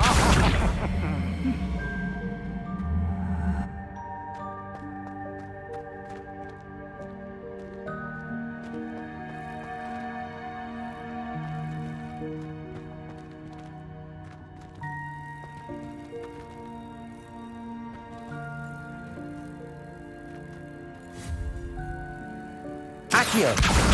Accio.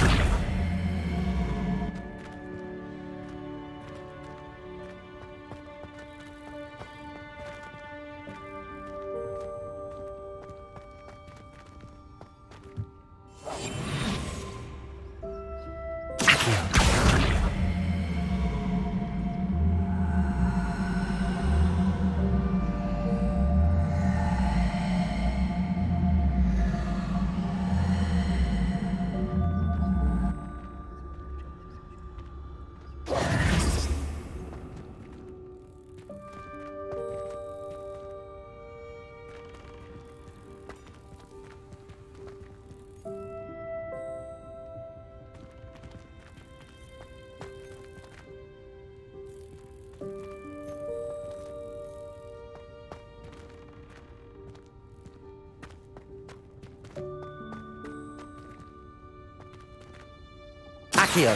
Accio.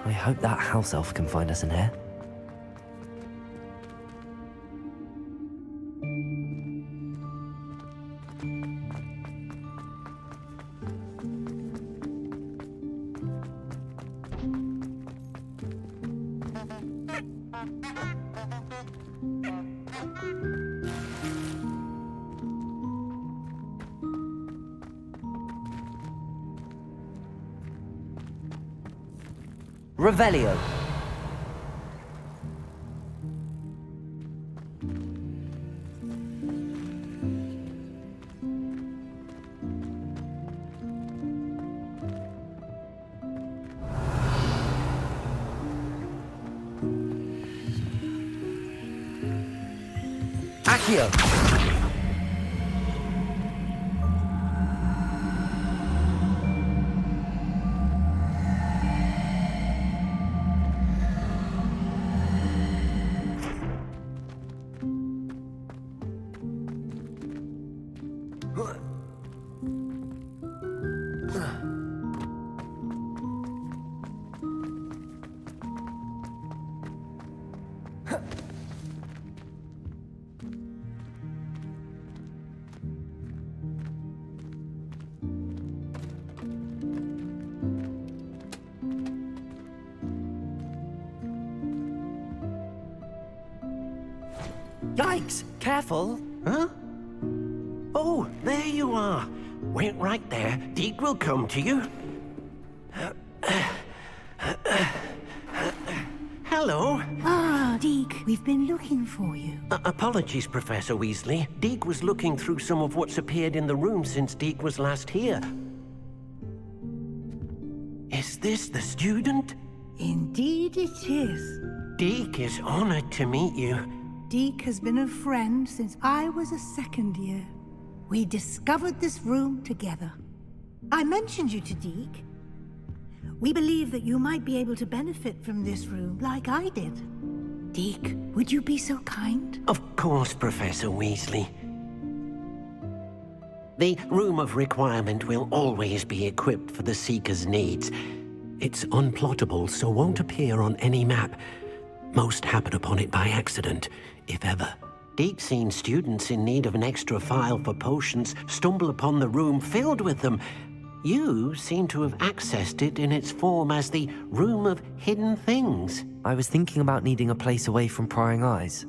I hope that house elf can find us in here. Revelio. Accio. Yikes! Careful! Huh? Oh, there you are. Wait right there. Deke will come to you. Hello. Ah, Deke, we've been looking for you. Apologies, Professor Weasley. Deke was looking through some of what's appeared in the room since Deke was last here. Is this the student? Indeed it is. Deke is honored to meet you. Deke has been a friend since I was a second year. We discovered this room together. I mentioned you to Deke. We believe that you might be able to benefit from this room like I did. Deke, would you be so kind? Of course, Professor Weasley. The Room of Requirement will always be equipped for the Seeker's needs. It's unplottable, so won't appear on any map. Most happen upon it by accident, if ever. Deke's seen students in need of an extra file for potions stumble upon the room filled with them. You seem to have accessed it in its form as the Room of Hidden Things. I was thinking about needing a place away from prying eyes.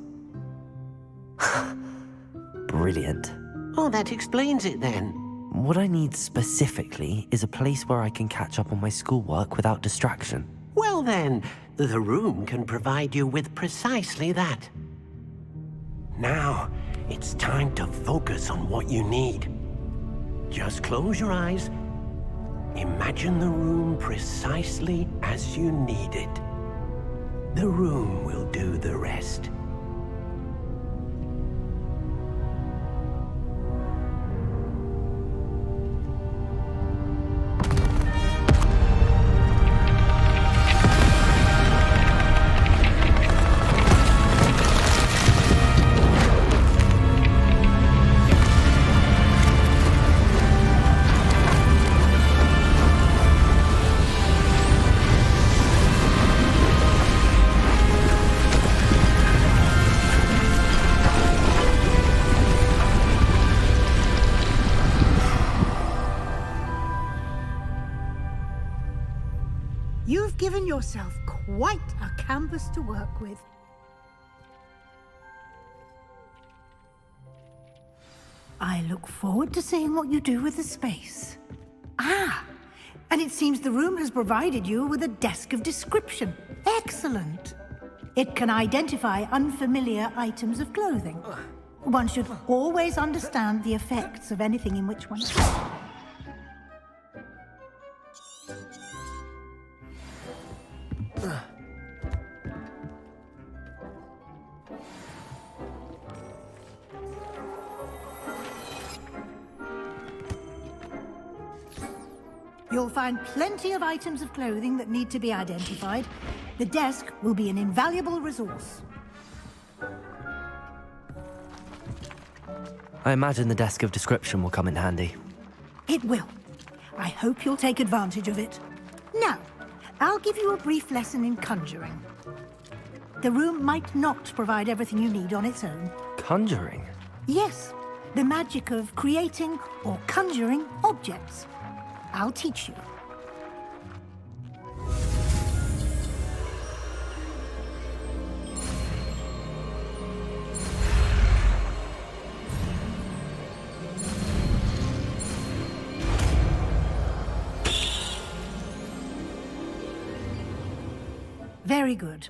Brilliant. Oh, that explains it then. What I need specifically is a place where I can catch up on my schoolwork without distraction. Well then, the room can provide you with precisely that. Now, it's time to focus on what you need. Just close your eyes. Imagine the room precisely as you need it. The room will do the rest. You've given yourself quite a canvas to work with. I look forward to seeing what you do with the space. Ah, and it seems the room has provided you with a desk of description. Excellent. It can identify unfamiliar items of clothing. One should always understand the effects of anything in which one... You'll find plenty of items of clothing that need to be identified. The desk will be an invaluable resource. I imagine the desk of description will come in handy. It will. I hope you'll take advantage of it. Now, I'll give you a brief lesson in conjuring. The room might not provide everything you need on its own. Conjuring? Yes, the magic of creating or conjuring objects. I'll teach you. Very good.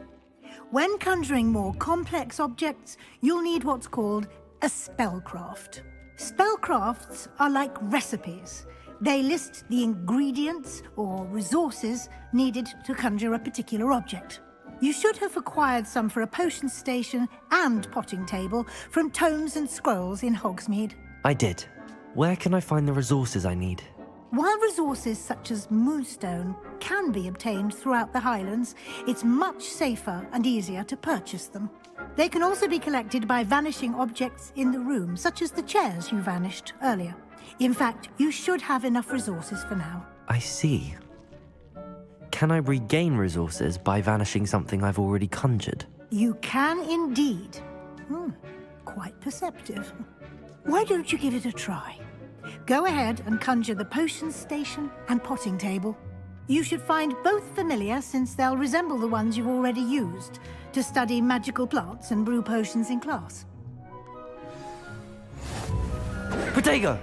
When conjuring more complex objects, you'll need what's called a spellcraft. Spellcrafts are like recipes. They list the ingredients or resources needed to conjure a particular object. You should have acquired some for a potion station and potting table from tomes and scrolls in Hogsmeade. I did. Where can I find the resources I need? While resources such as moonstone can be obtained throughout the Highlands, it's much safer and easier to purchase them. They can also be collected by vanishing objects in the room, such as the chairs you vanished earlier. In fact, you should have enough resources for now. I see. Can I regain resources by vanishing something I've already conjured? You can indeed. Quite perceptive. Why don't you give it a try? Go ahead and conjure the potion station and potting table. You should find both familiar, since they'll resemble the ones you've already used to study magical plants and brew potions in class. Protego!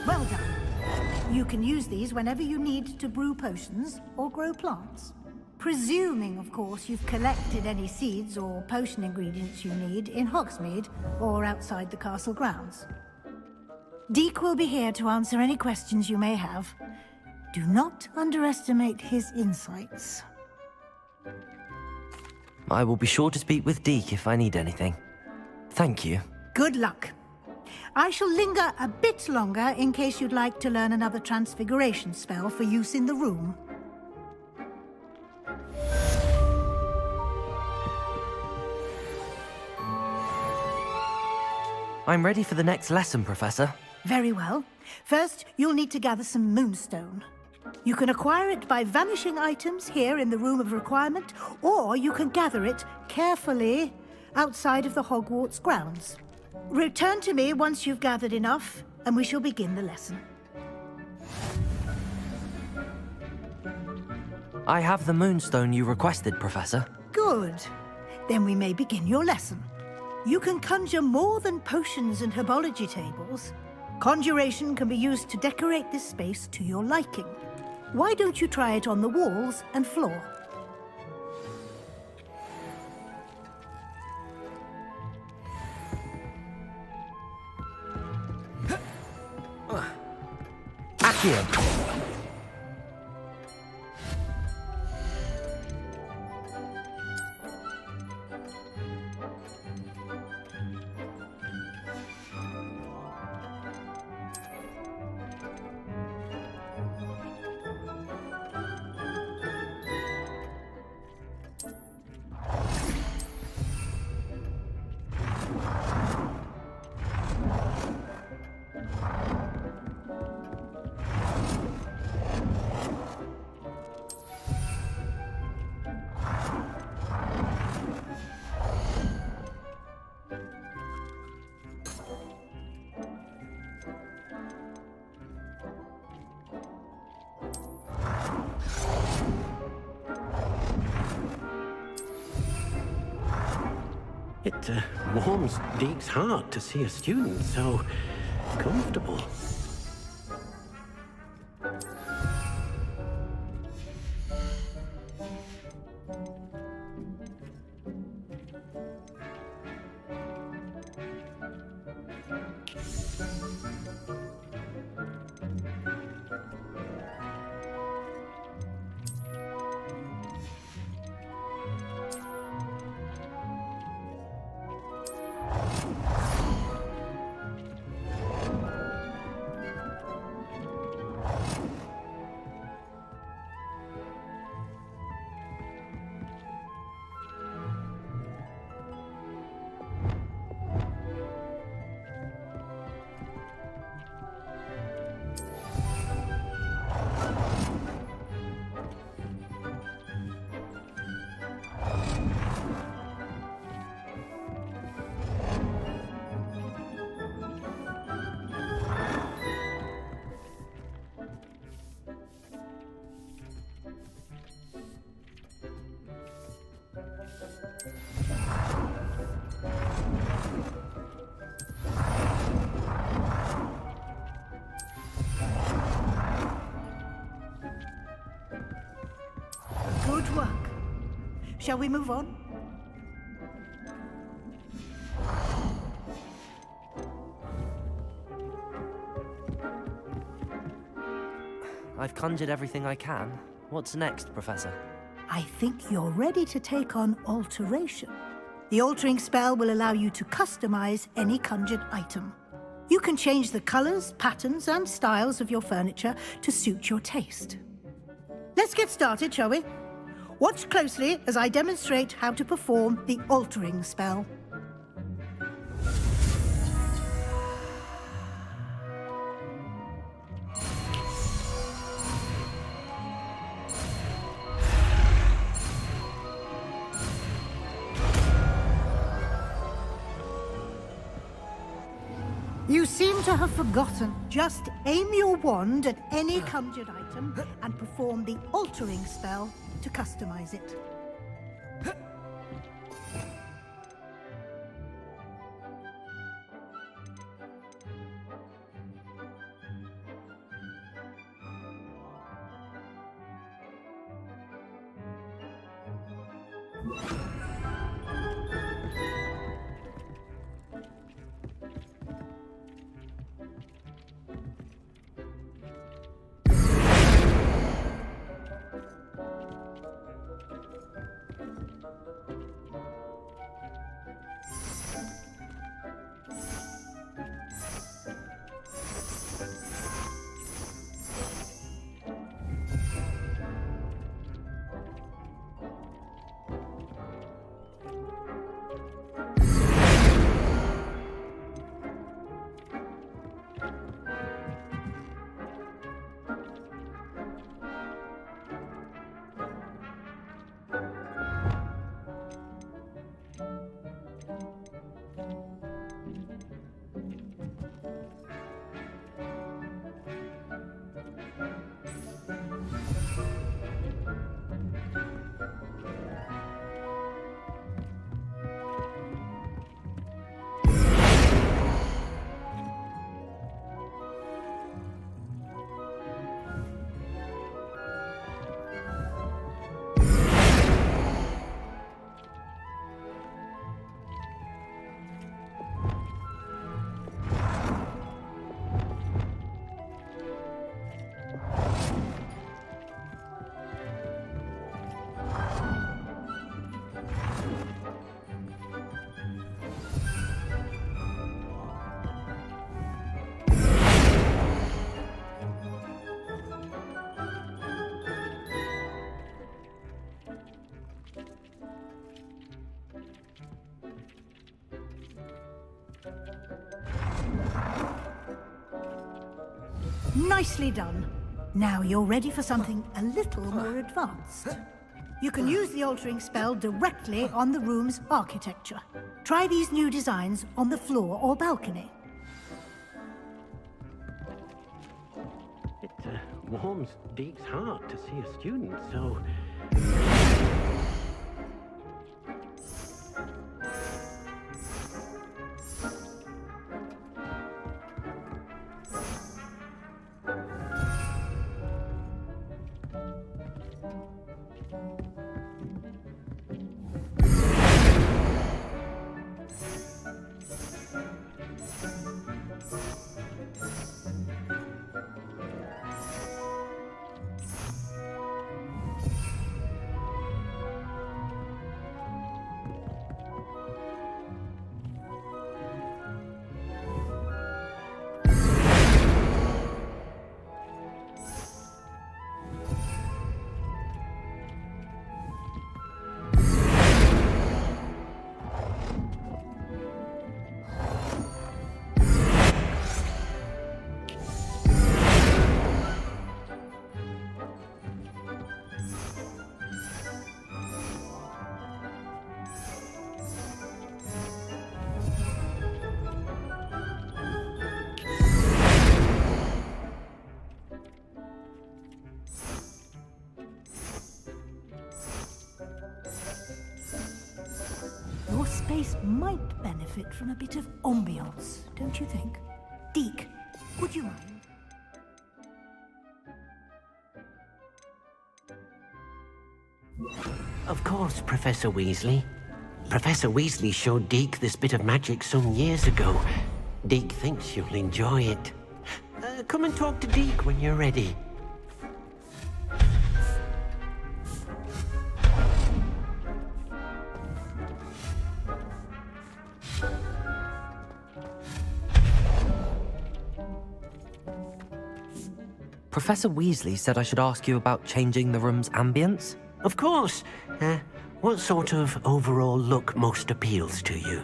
Well done. You can use these whenever you need to brew potions or grow plants. Presuming, of course, you've collected any seeds or potion ingredients you need in Hogsmeade or outside the castle grounds. Deke will be here to answer any questions you may have. Do not underestimate his insights. I will be sure to speak with Deke if I need anything. Thank you. Good luck. I shall linger a bit longer in case you'd like to learn another transfiguration spell for use in the room. I'm ready for the next lesson, Professor. Very well. First, you'll need to gather some moonstone. You can acquire it by vanishing items here in the Room of Requirement, or you can gather it carefully outside of the Hogwarts grounds. Return to me once you've gathered enough, and we shall begin the lesson. I have the moonstone you requested, Professor. Good. Then we may begin your lesson. You can conjure more than potions and herbology tables. Conjuration can be used to decorate this space to your liking. Why don't you try it on the walls and floor? Accio! It warms Deke's heart to see a student so comfortable. Shall we move on? I've conjured everything I can. What's next, Professor? I think you're ready to take on alteration. The altering spell will allow you to customize any conjured item. You can change the colors, patterns, and styles of your furniture to suit your taste. Let's get started, shall we? Watch closely as I demonstrate how to perform the altering spell. You seem to have forgotten. Just aim your wand at any conjured item and perform the altering spell to customize it. Nicely done. Now you're ready for something a little more advanced. You can use the altering spell directly on the room's architecture. Try these new designs on the floor or balcony. It warms Deke's heart to see a student so... Your space might benefit from a bit of ambiance, don't you think? Deke, would you mind? Of course, Professor Weasley. Professor Weasley showed Deke this bit of magic some years ago. Deke thinks you'll enjoy it. Come and talk to Deke when you're ready. Professor Weasley said I should ask you about changing the room's ambience. Of course. What sort of overall look most appeals to you?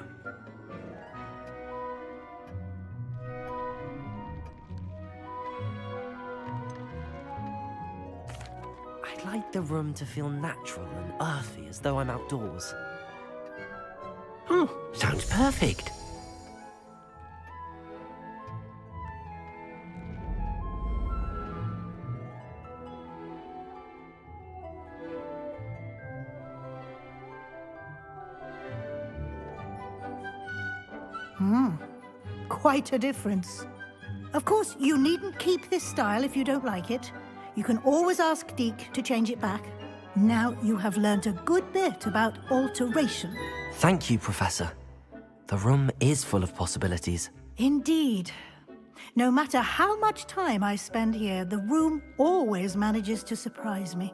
I'd like the room to feel natural and earthy, as though I'm outdoors. Oh, sounds perfect. Quite a difference. Of course, you needn't keep this style if you don't like it. You can always ask Deke to change it back. Now you have learned a good bit about alteration. Thank you, Professor. The room is full of possibilities. Indeed. No matter how much time I spend here, the room always manages to surprise me.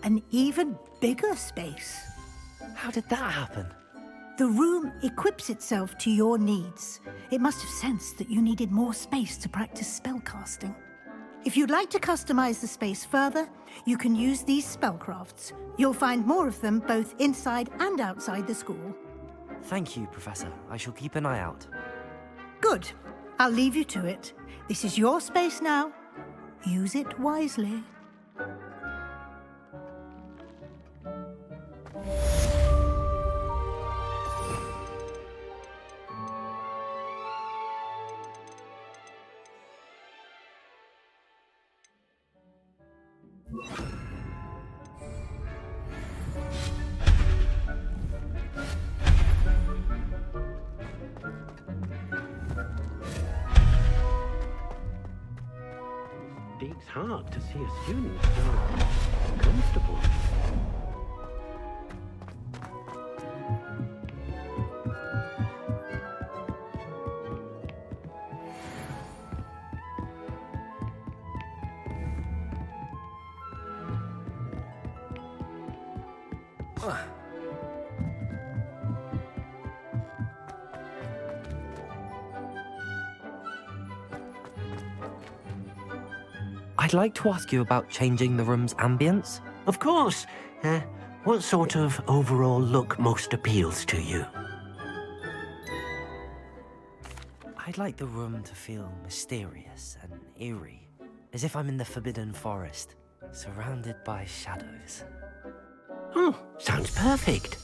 An even bigger space. How did that happen? The room equips itself to your needs. It must have sensed that you needed more space to practice spellcasting. If you'd like to customize the space further, you can use these spellcrafts. You'll find more of them both inside and outside the school. Thank you, Professor. I shall keep an eye out. Good. I'll leave you to it. This is your space now. Use it wisely. Deke's hard to see a student so comfortable. I'd like to ask you about changing the room's ambience. Of course. What sort of overall look most appeals to you? I'd like the room to feel mysterious and eerie, as if I'm in the Forbidden Forest, surrounded by shadows. Oh, sounds perfect.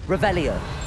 Revelio.